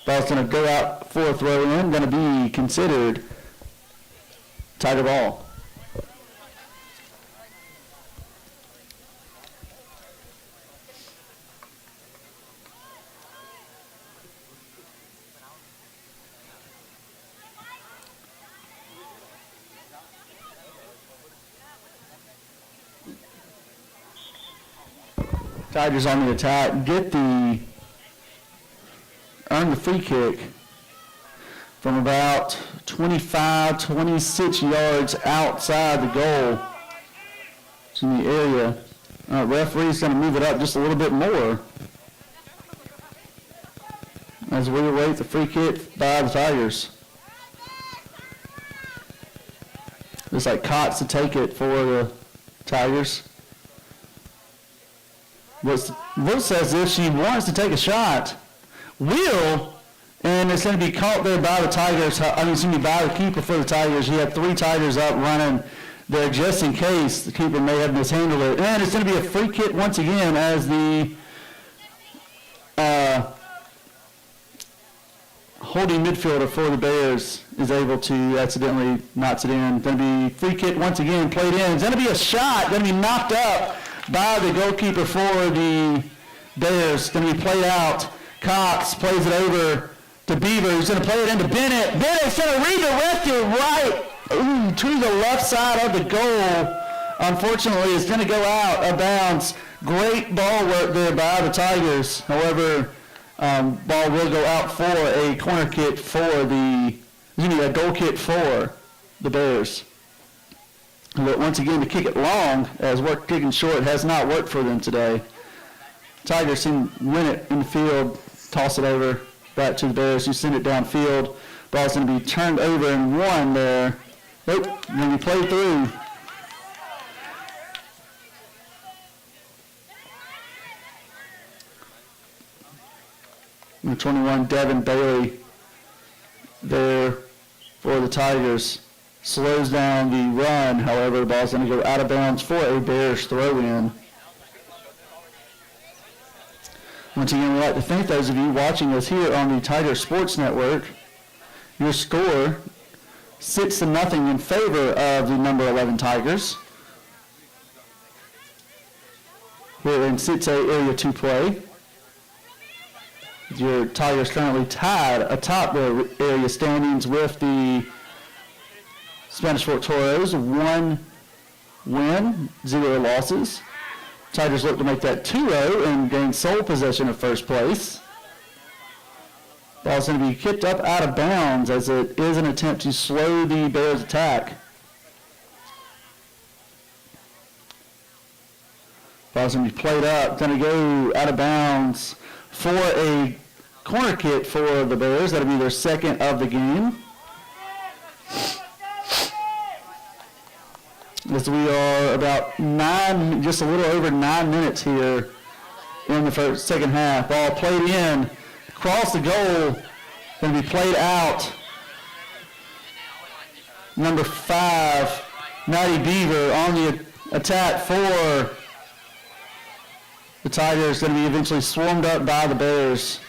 Ball's going to go out for a throw-in, going to be considered Tiger ball. Tigers on the attack, earn the free kick from about 25, 26 yards outside the goal. It's in the area. Referee's going to move it up just a little bit more as we await the free kick by the Tigers. Looks like Cox to take it for the Tigers. Looks as if she wants to take a shot. Will, and it's going to be caught there by the Tigers. By the keeper for the Tigers. He had 3 Tigers up running there just in case the keeper may have mishandled it. And it's going to be a free kick once again as the holding midfielder for the Bears is able to accidentally knocks it in. Going to be free kick once again, played in. It's going to be a shot, going to be knocked up by the goalkeeper for the Bears. Going to be played out. Cox plays it over to Beaver, who's going to play it into Bennett. Bennett's going to redirect it right to the left side of the goal. Unfortunately, it's going to go out of bounds. Great ball work there by the Tigers. However, ball will go out for a corner kick for a goal kick for the Bears. But once again, to kick it long, as work kicking short has not worked for them today. Tigers can win it in the field, toss it over back to the Bears, who send it downfield. Ball's going to be turned over and won there. Nope, going to be played through. Number 21, Devin Bailey there for the Tigers. Slows down the run, however, the ball's going to go out of bounds for a Bears throw-in. Once again, we'd like to thank those of you watching us here on the Tiger Sports Network. Your score, 6-0 in favor of the number 11 Tigers. We're in 6A Area 2 play. Your Tigers currently tied atop the area standings with the Spanish Fort Toros, 1 win, 0 losses. Tigers look to make that 2-0 and gain sole possession of first place. Ball's going to be kicked up out of bounds as it is an attempt to slow the Bears' attack. Ball's going to be played up, going to go out of bounds for a corner kick for the Bears. That'll be their second of the game. As we are about just a little over 9 minutes here in the second half. Ball played in, across the goal, going to be played out. Number 5, Maddie Beaver on the attack for the Tigers, going to be eventually swarmed up by the Bears.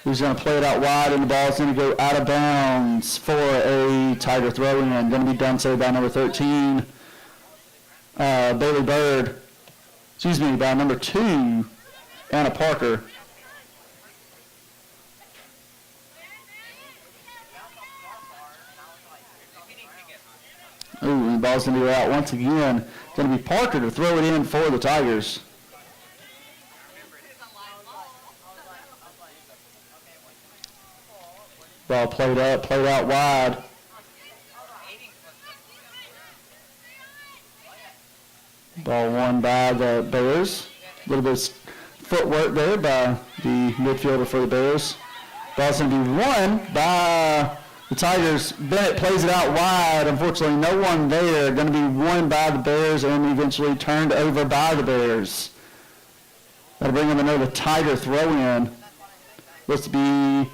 Who's going to play it out wide, and the ball's going to go out of bounds for a Tiger throw-in. Going to be done so by number 13, Bailey Bird. Excuse me, by number 2, Anna Parker. Ooh, the ball's going to go out once again. Going to be Parker to throw it in for the Tigers. Ball played out wide. Ball won by the Bears. A little bit of footwork there by the midfielder for the Bears. Ball's going to be won by the Tigers. Bennett plays it out wide. Unfortunately, no one there. Going to be won by the Bears and eventually turned over by the Bears. That'll bring them another Tiger throw-in. Looks to be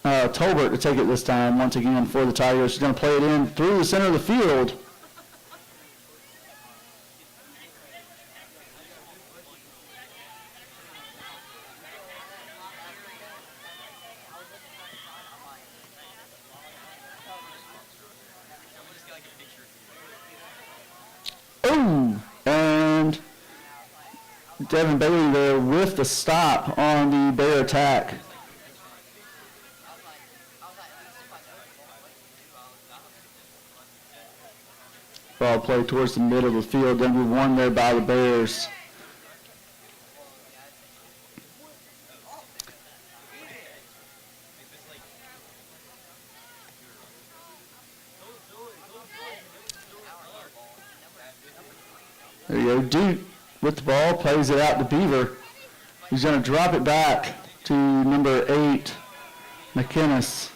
Tolbert to take it this time once again for the Tigers. She's going to play it in through the center of the field. Oh, and Devin Bailey there with the stop on the Bear attack. Ball played towards the middle of the field. Going to be won there by the Bears. There you go. Duke with the ball, plays it out to Beaver. He's going to drop it back to number 8, McInnes.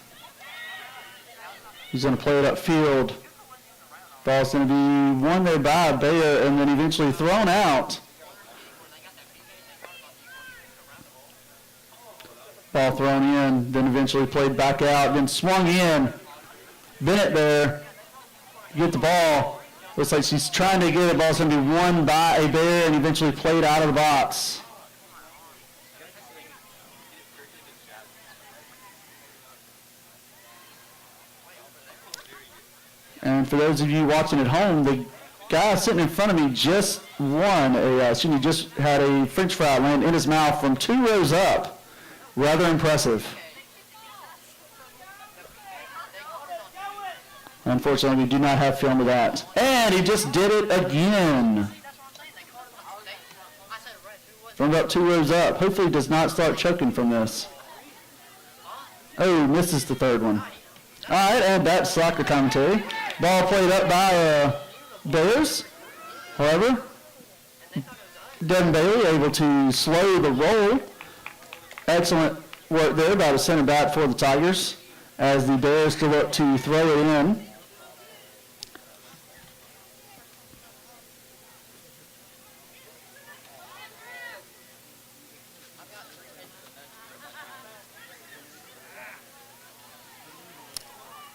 He's going to play it upfield. Ball's going to be won there by Bear and then eventually thrown out. Ball thrown in, then eventually played back out, then swung in. Bennett there, get the ball. Looks like she's trying to get it. Ball's going to be won by a Bear and eventually played out of the box. And for those of you watching at home, the guy sitting in front of me just just had a French fry land in his mouth from 2 rows up. Rather impressive. Unfortunately, we do not have film of that. And he just did it again. From about 2 rows up. Hopefully he does not start choking from this. Oh, misses the third one. All right, and that's soccer commentary. Ball played up by Bears. However, Devin Bailey able to slow the roll. Excellent work there by the center back for the Tigers as the Bears still look to throw it in.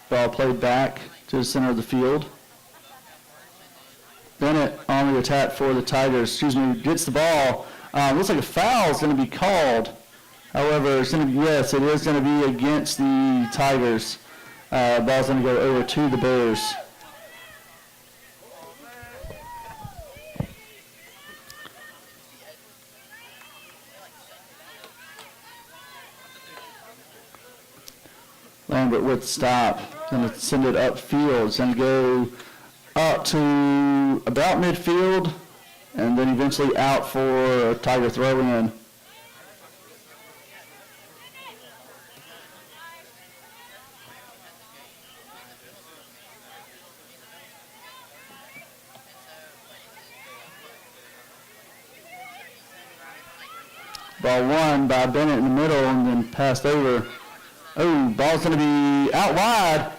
Ball played back to the center of the field. Bennett on the attack for the Tigers. Gets the ball. Looks like a foul is going to be called. However, it is going to be against the Tigers. Ball's going to go over to the Bears. Lambert with the stop. Going to send it upfield. It's going to go up to about midfield and then eventually out for a Tiger throw-in. Ball won by Bennett in the middle and then passed over. Oh, ball's going to be out wide.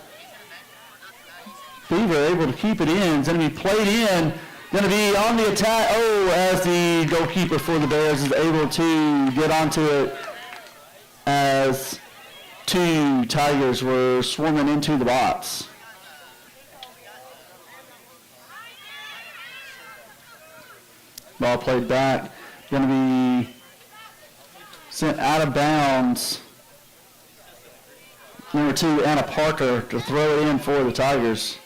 Beaver able to keep it in. It's going to be played in Going to be on the attack. Oh, as the goalkeeper for the Bears is able to get onto it as two Tigers were swarming into the box. Ball played back. Going to be sent out of bounds. Number 2, Anna Parker, to throw it in for the Tigers.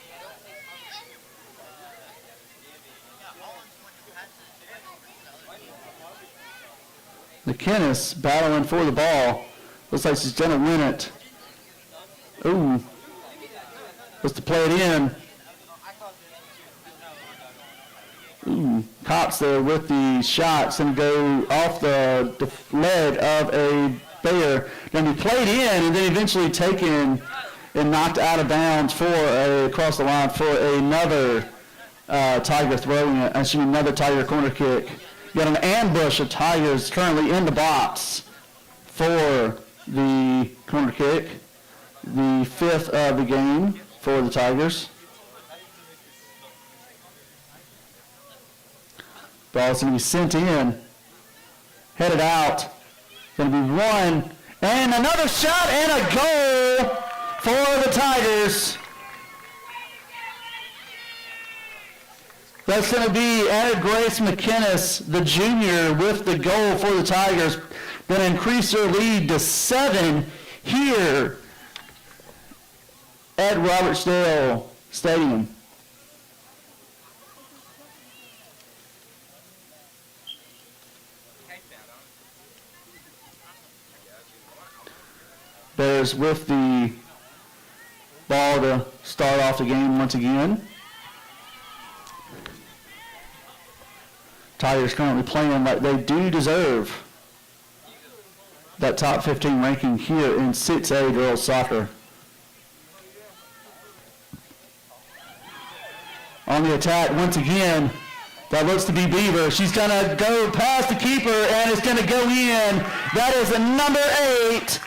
McKinnis battling for the ball. Looks like she's going to win it. Ooh. Looks to play it in. Ooh. Cox there with the shots and go off the leg of a Bear. Going to be played in and then eventually taken and knocked out of bounds across the line for another Tiger throwing it. Another Tiger corner kick. Got an ambush of Tigers currently in the box for the corner kick. The 5th of the game for the Tigers. Ball's going to be sent in. Headed out. Going to be one. And another shot and a goal for the Tigers. That's going to be Anna Grace McKinnis, the junior, with the goal for the Tigers. Going to increase their lead to 7 here at Robertsdale Stadium. Bears with the ball to start off the game once again. Tigers currently playing like they do deserve that top 15 ranking here in 6A girls soccer. On the attack once again, that looks to be Beaver. She's going to go past the keeper and it's going to go in. That is a number 8.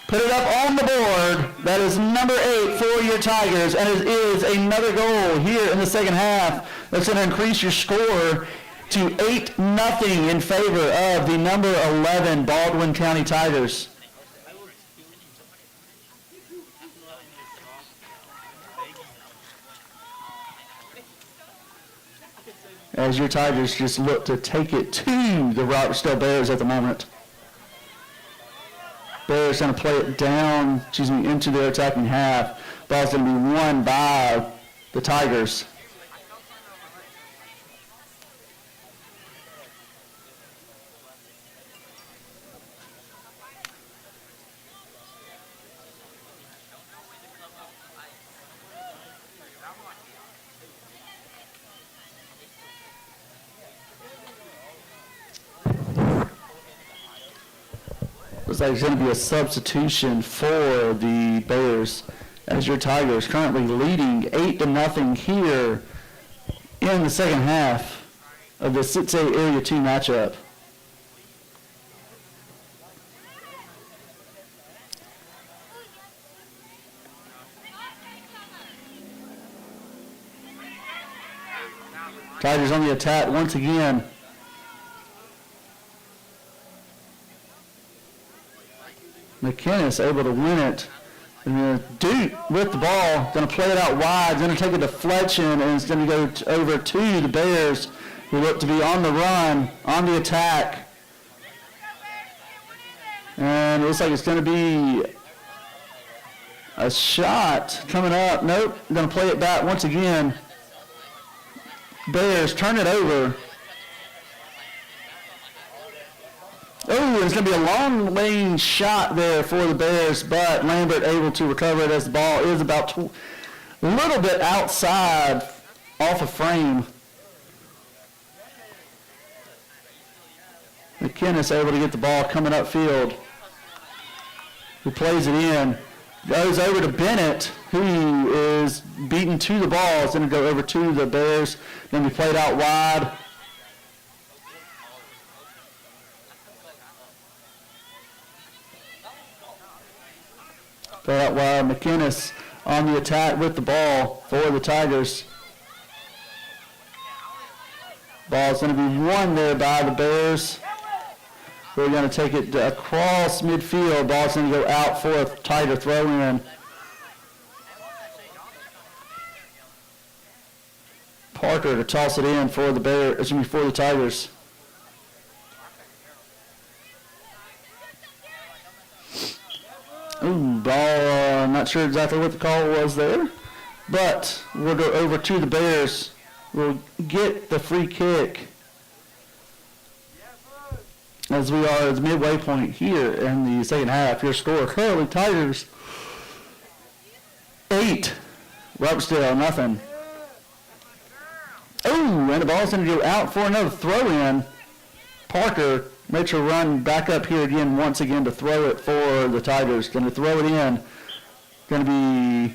Put it up on the board. That is number 8 for your Tigers, and it is another goal here in the second half. That's going to increase your score to 8-0 in favor of the number 11 Baldwin County Tigers. As your Tigers just look to take it to the Robertsdale Bears at the moment. Bears going to play it down, into their attacking half. Ball's going to be won by the Tigers. Looks like there's going to be a substitution for the Bears as your Tigers currently leading 8-0 here in the second half of the 6A Area 2 matchup. Tigers on the attack once again. McKinnis able to win it. And Duke with the ball, going to play it out wide, going to take a deflection, and it's going to go over to the Bears, who look to be on the run, on the attack. And it looks like it's going to be a shot coming up. Nope, going to play it back once again. Bears turn it over. Oh, it's going to be a long lane shot there for the Bears, but Lambert able to recover it as the ball is about a little bit outside off a frame. McKinnis able to get the ball coming upfield. Who plays it in. Goes over to Bennett, who is beaten to the ball. It's going to go over to the Bears. Going to be played out wide. Play out wide. McKinnis on the attack with the ball for the Tigers. Ball's going to be won there by the Bears. We're going to take it across midfield. Ball's going to go out for a tighter throw-in. Parker to toss it in for the Bears, for the Tigers. Ooh, ball, not sure exactly what the call was there, but we'll go over to the Bears. We'll get the free kick as we are at the midway point here in the second half. Your score currently Tigers 8, Robertsdale nothing. Oh, and the ball's going to go out for another throw-in. Parker makes a run back up here again, once again to throw it for the Tigers. Going to throw it in. Going to be,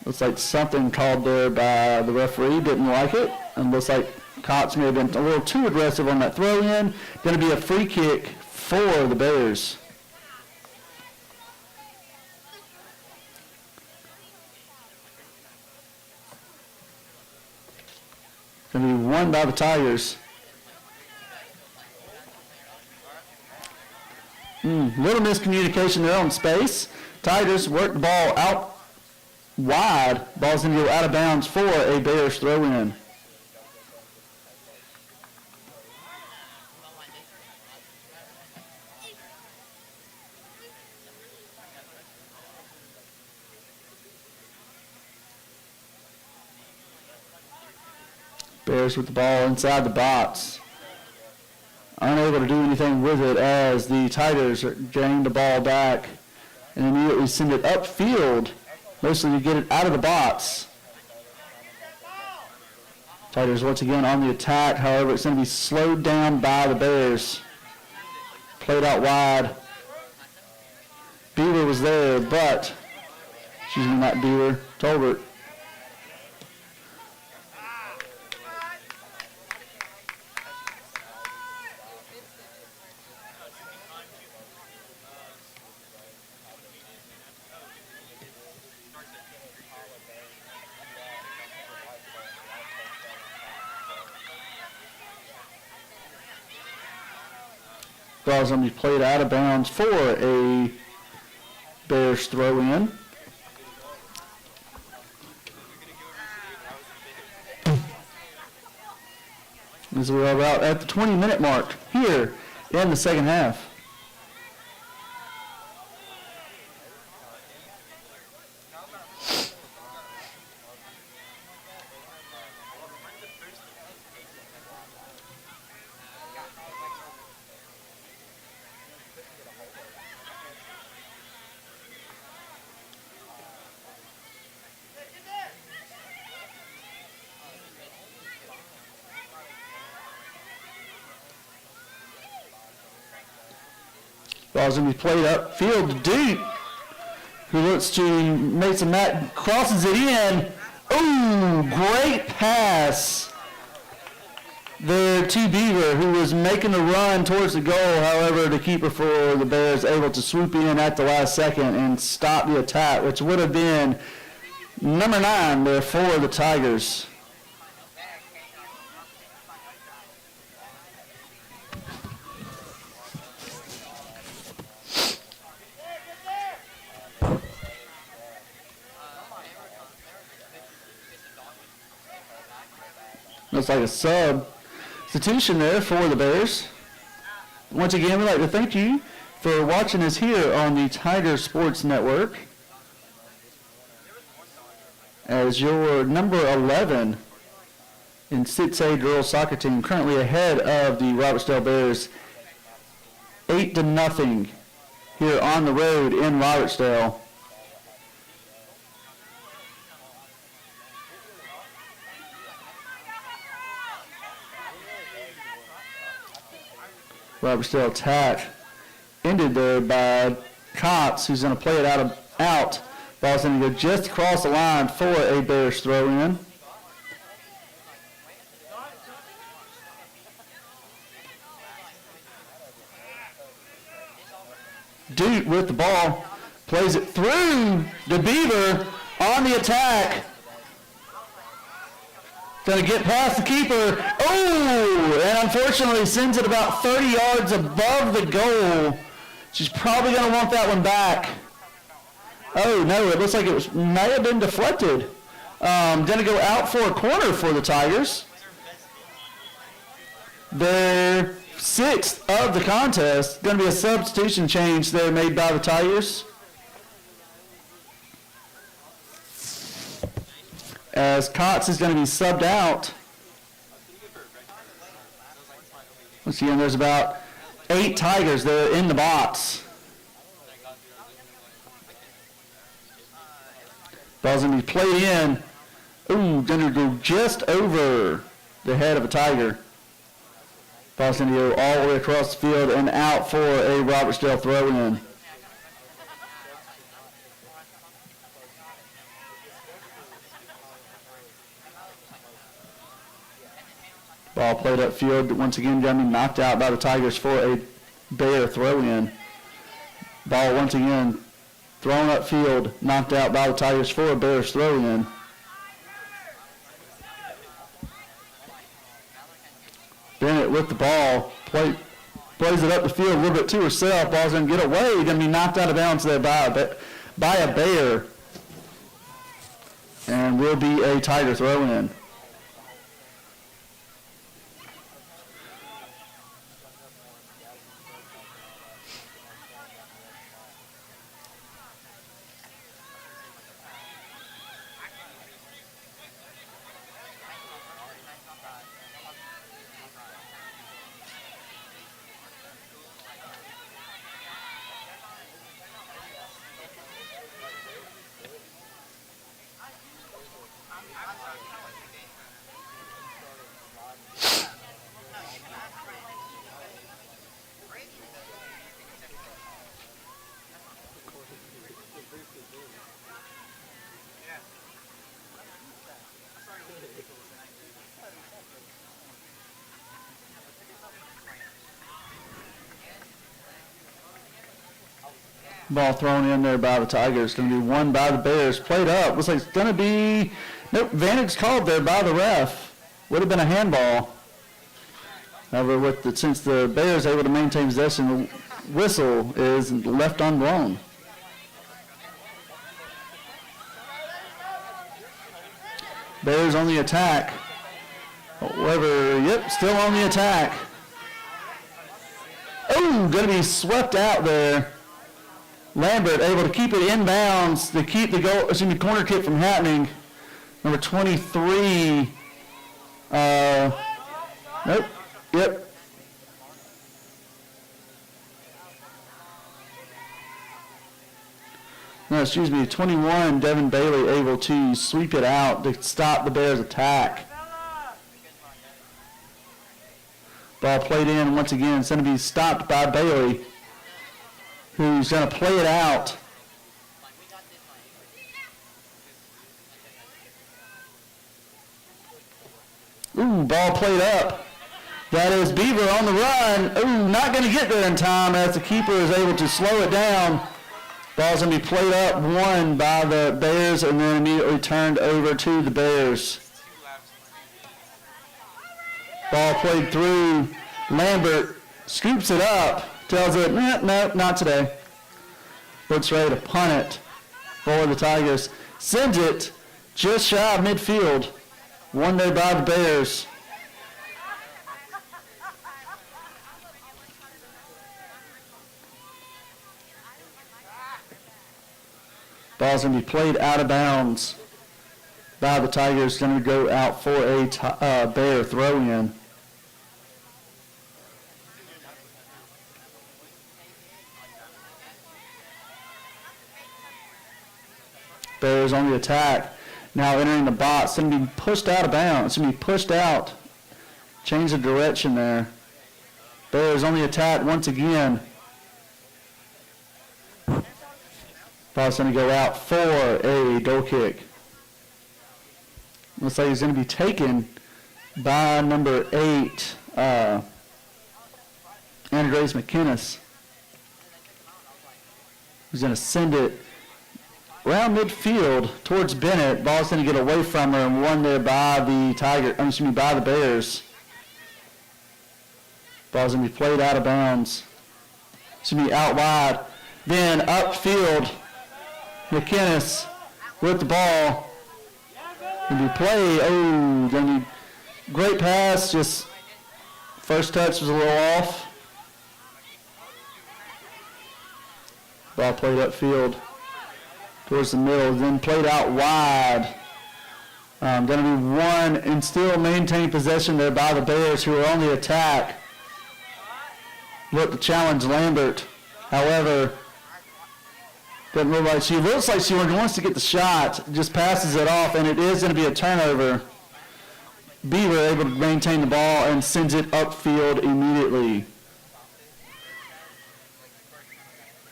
looks like something called there by the referee. Didn't like it. And looks like Cox may have been a little too aggressive on that throw-in. Going to be a free kick for the Bears. Going to be won by the Tigers. Little miscommunication there on space. Tigers work the ball out wide. Ball's going to go out of bounds for a Bears throw-in. Bears with the ball inside the box. Unable to do anything with it as the Tigers gain the ball back and immediately send it upfield, mostly to get it out of the box. Tigers once again on the attack, however, it's going to be slowed down by the Bears. Played out wide. Beaver was there, but, excuse me, not Beaver, Tolbert. Ball's going to be played out of bounds for a Bears throw-in. As we're about at the 20-minute mark here in the second half. Ball's going to be played upfield to Duke, who looks to make some crosses it in. Ooh, great pass there to Beaver, who was making a run towards the goal. However, the keeper for the Bears able to swoop in at the last second and stop the attack, which would have been number 9 there for the Tigers. Looks like a substitution there for the Bears. Once again, we'd like to thank you for watching us here on the Tiger Sports Network. As your number 11 in 6A girls soccer team currently ahead of the Robertsdale Bears 8-0 here on the road in Robertsdale. Robertsdale attack ended there by Cox, who's going to play it out. Ball's going to go just across the line for a Bears throw-in. Duke with the ball, plays it through the Beaver on the attack. Going to get past the keeper. Oh, and unfortunately sends it about 30 yards above the goal. She's probably going to want that one back. Oh, no, it looks like it may have been deflected. Going to go out for a corner for the Tigers. Their sixth of the contest. Going to be a substitution change there made by the Tigers. As Cox is going to be subbed out. Let's see, and there's about 8 Tigers there in the box. Ball's going to be played in. Ooh, going to go just over the head of a Tiger. Ball's going to go all the way across the field and out for a Robertsdale throw-in. Ball played upfield, once again going to be knocked out by the Tigers for a Bear throw-in. Ball once again thrown upfield, knocked out by the Tigers for a Bears throw-in. Bennett with the ball, plays it up the field a little bit to herself. Ball's going to get away, going to be knocked out of bounds there by a Bear. And will be a Tiger throw-in. Ball thrown in there by the Tigers. Going to be won by the Bears. Played up. Looks like it's going to be... Nope, advantage called there by the ref. Would have been a handball. However, since the Bears are able to maintain possession, the whistle is left unblown. Bears on the attack. However, yep, still on the attack. Oh, going to be swept out there. Lambert able to keep it inbounds to keep the corner kick from happening. Number 23. Nope. Yep. No, excuse me. 21. Devin Bailey able to sweep it out to stop the Bears' attack. Ball played in once again. It's going to be stopped by Bailey, who's going to play it out. Ooh, ball played up. That is Beaver on the run. Ooh, not going to get there in time as the keeper is able to slow it down. Ball's going to be played up, won by the Bears, and then immediately turned over to the Bears. Ball played through. Lambert scoops it up. Tells it, no, not today. Looks ready to punt it for the Tigers. Sends it just shy of midfield. Won there by the Bears. Ball's going to be played out of bounds by the Tigers. Going to go out for a Bear throw-in. Bears on the attack. Now entering the box. It's going to be pushed out of bounds. It's going to be pushed out. Change the direction there. Bears on the attack once again. Ball's going to go out for a goal kick. Looks like he's going to be taken by number 8, Andres McInnes. He's going to send it around midfield towards Bennett. Ball's going to get away from her and won there by the by the Bears. Ball's going to be played out of bounds. It's going to be out wide. Then upfield, McInnes with the ball. Going to be play. Oh, going to be great pass. Just first touch was a little off. Ball played upfield towards the middle, then played out wide. Going to be one and still maintain possession there by the Bears, who are on the attack. Look to challenge Lambert. However, doesn't look like she looks like she wants to get the shot, just passes it off, and it is going to be a turnover. Beaver able to maintain the ball and sends it upfield immediately.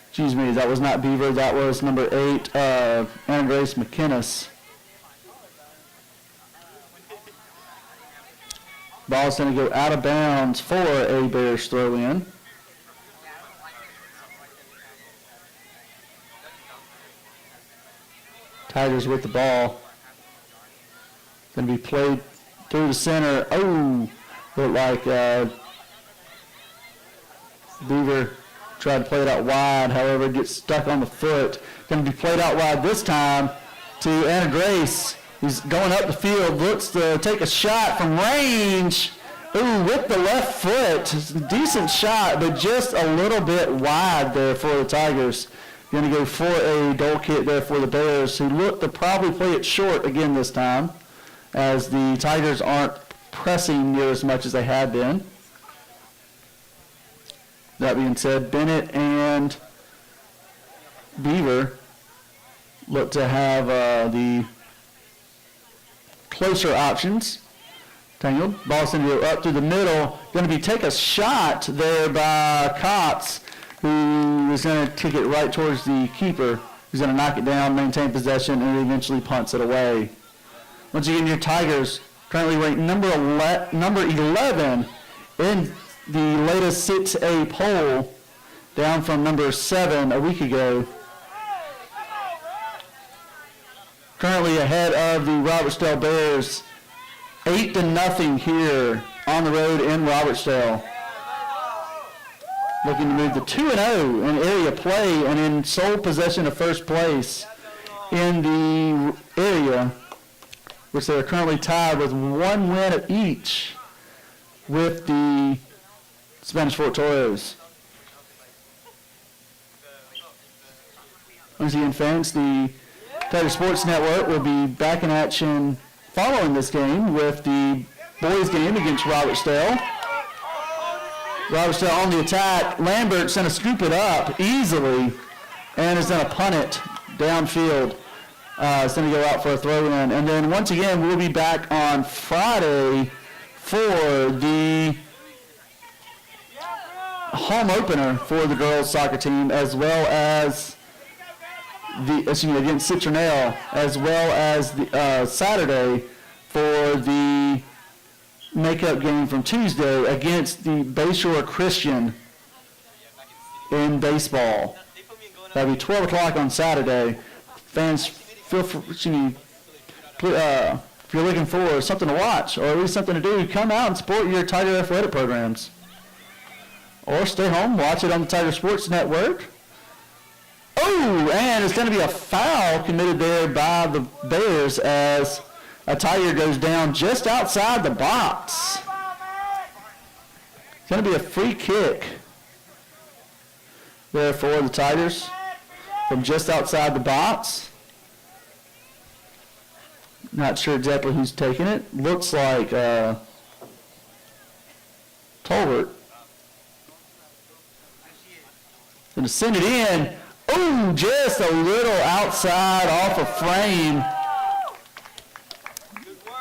Excuse me, that was not Beaver, that was number 8, Anna Grace McInnes. Ball's going to go out of bounds for a Bears throw in. Tigers with the ball. Going to be played through the center. Oh, looked like Beaver tried to play it out wide. However, it gets stuck on the foot. Going to be played out wide this time to Anna Grace. He's going up the field, looks to take a shot from range. Ooh, with the left foot. Decent shot, but just a little bit wide there for the Tigers. Going to go for a goal kick there for the Bears, who look to probably play it short again this time, as the Tigers aren't pressing near as much as they had been. That being said, Bennett and Beaver look to have the closer options. Tangled. Ball's going to go up through the middle. Going to be take a shot there by Cox, who is going to kick it right towards the keeper. He's going to knock it down, maintain possession, and eventually punts it away. Once again, your Tigers currently ranked number 11 in the latest 6A poll, down from number 7 a week ago. Currently ahead of the Robertsdale Bears, 8-0 here on the road in Robertsdale. Looking to move to 2-0 in area play and in sole possession of first place in the area, which they are currently tied with one win each with the Spanish Fort Toros. Once again, fans, the Tiger Sports Network will be back in action following this game with the boys game against Robertsdale. Robertsdale on the attack. Lambert's going to scoop it up easily and is going to punt it downfield. It's going to go out for a throw-in. And then once again, we'll be back on Friday for the home opener for the girls soccer team, as well as against Citronelle, as well as the Saturday for the makeup game from Tuesday against the Bayshore Christian in baseball. That'll be 12 o'clock on Saturday. Fans, feel free, if you're looking for something to watch or at least something to do, come out and support your Tiger athletic programs. Or stay home, watch it on the Tiger Sports Network. Oh, and it's going to be a foul committed there by the Bears as a Tiger goes down just outside the box. It's going to be a free kick there for the Tigers from just outside the box. Not sure exactly who's taking it. Looks like Tolbert. Going to send it in. Oh, just a little outside off a frame.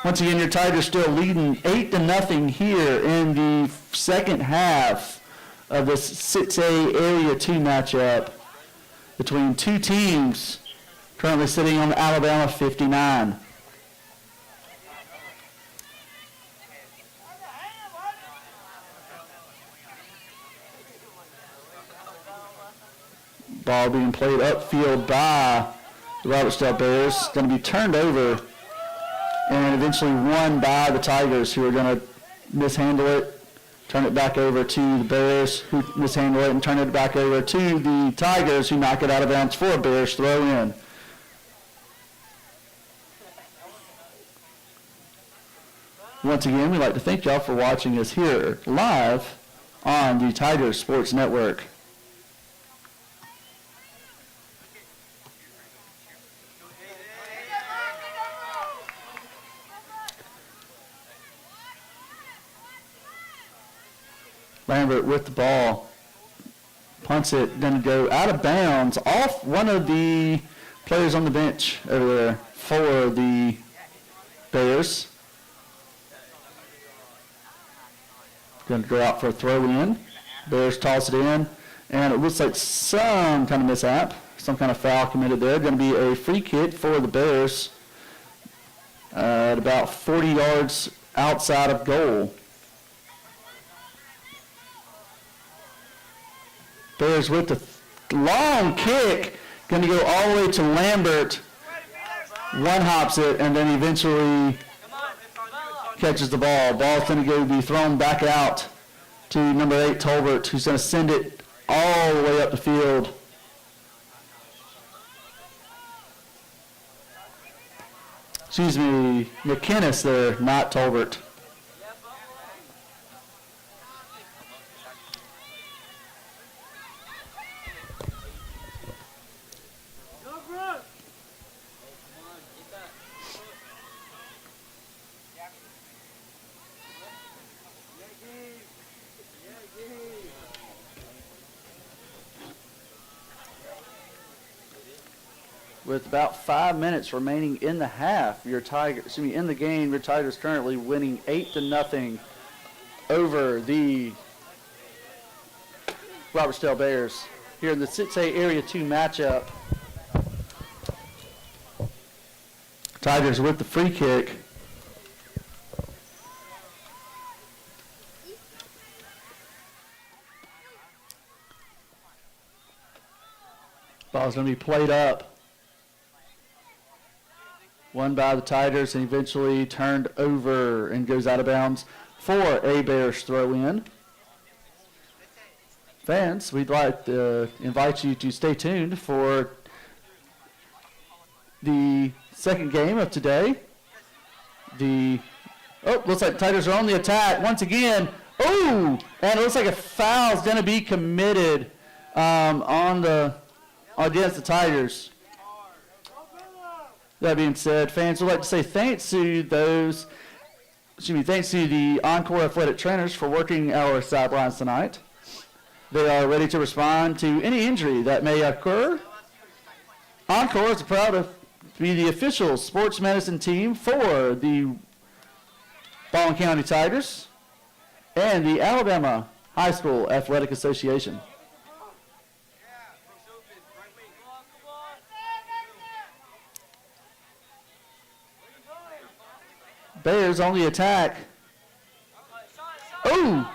Once again, your Tigers still leading 8-0 here in the second half of this 6A Area 2 matchup between two teams currently sitting on the Alabama 59. Ball being played upfield by the Robertsdale Bears. Going to be turned over and eventually won by the Tigers, who are going to mishandle it, turn it back over to the Bears, who mishandle it, and turn it back over to the Tigers, who knock it out of bounds for a Bears throw in. Once again, we'd like to thank y'all for watching us here live on the Tigers Sports Network. Lambert with the ball, punts it, then go out of bounds off one of the players on the bench over there for the Bears. Going to go out for a throw in. Bears toss it in, and it looks like some kind of mishap, some kind of foul committed there. Going to be a free kick for the Bears at about 40 yards outside of goal. Bears with the long kick, going to go all the way to Lambert. One hops it, and then eventually catches the ball. Ball's going to be thrown back out to number 8, Tolbert, who's going to send it all the way up the field. Excuse me, McKinnis there, not Tolbert. With about 5 minutes remaining in the half, in the game, your Tigers currently winning 8-0 over the Robertsdale Bears here in the 6A Area 2 matchup. Tigers with the free kick. Ball's going to be played up. Won by the Tigers and eventually turned over and goes out of bounds for a Bears throw in. Fans, we'd like to invite you to stay tuned for the second game of today. Looks like the Tigers are on the attack once again. Oh, and it looks like a foul is going to be committed against the Tigers. That being said, fans, we'd like to say thanks to the Encore Athletic Trainers for working our sidelines tonight. They are ready to respond to any injury that may occur. Encore is proud to be the official sports medicine team for the Baldwin County Tigers and the Alabama High School Athletic Association. Bears on the attack. Oh!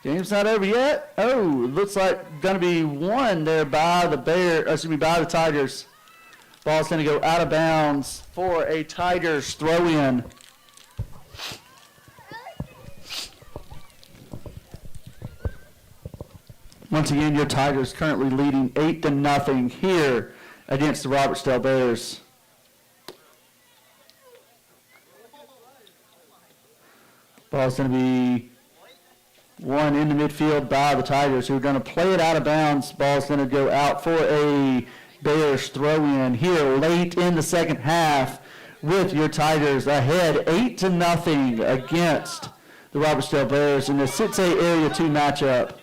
Game's not over yet. Oh, looks like going to be won there by the by the Tigers. Ball's going to go out of bounds for a Tigers throw-in. Once again, your Tigers currently leading 8-0 here against the Robertsdale Bears. Ball's going to be won in the midfield by the Tigers, who are going to play it out of bounds. Ball's going to go out for a Bears throw-in here late in the second half with your Tigers ahead 8-0 against the Robertsdale Bears in the 6A Area 2 matchup.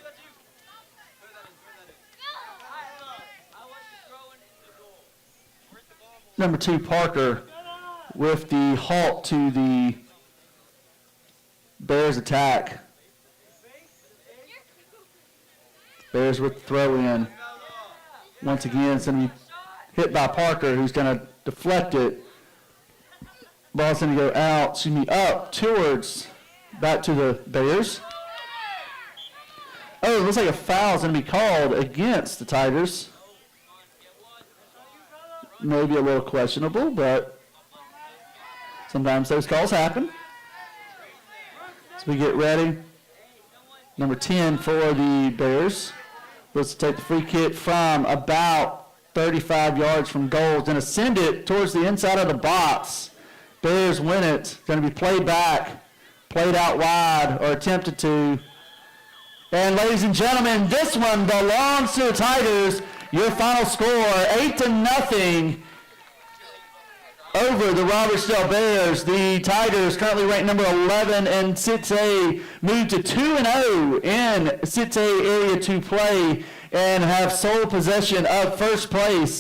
Number 2, Parker, with the halt to the Bears attack. Bears with the throw in. Once again, it's going to be hit by Parker, who's going to deflect it. Ball's going to go up towards, back to the Bears. Oh, it looks like a foul is going to be called against the Tigers. Maybe a little questionable, but sometimes those calls happen. As we get ready, number 10 for the Bears. Let's take the free kick from about 35 yards from goal. Going to send it towards the inside of the box. Bears win it. Going to be played back, played out wide, or attempted to. And ladies and gentlemen, this one belongs to the Tigers. Your final score, 8-0 over the Robertsdale Bears. The Tigers, currently ranked number 11 in 6A, move to 2-0 in 6A Area 2 play and have sole possession of first place.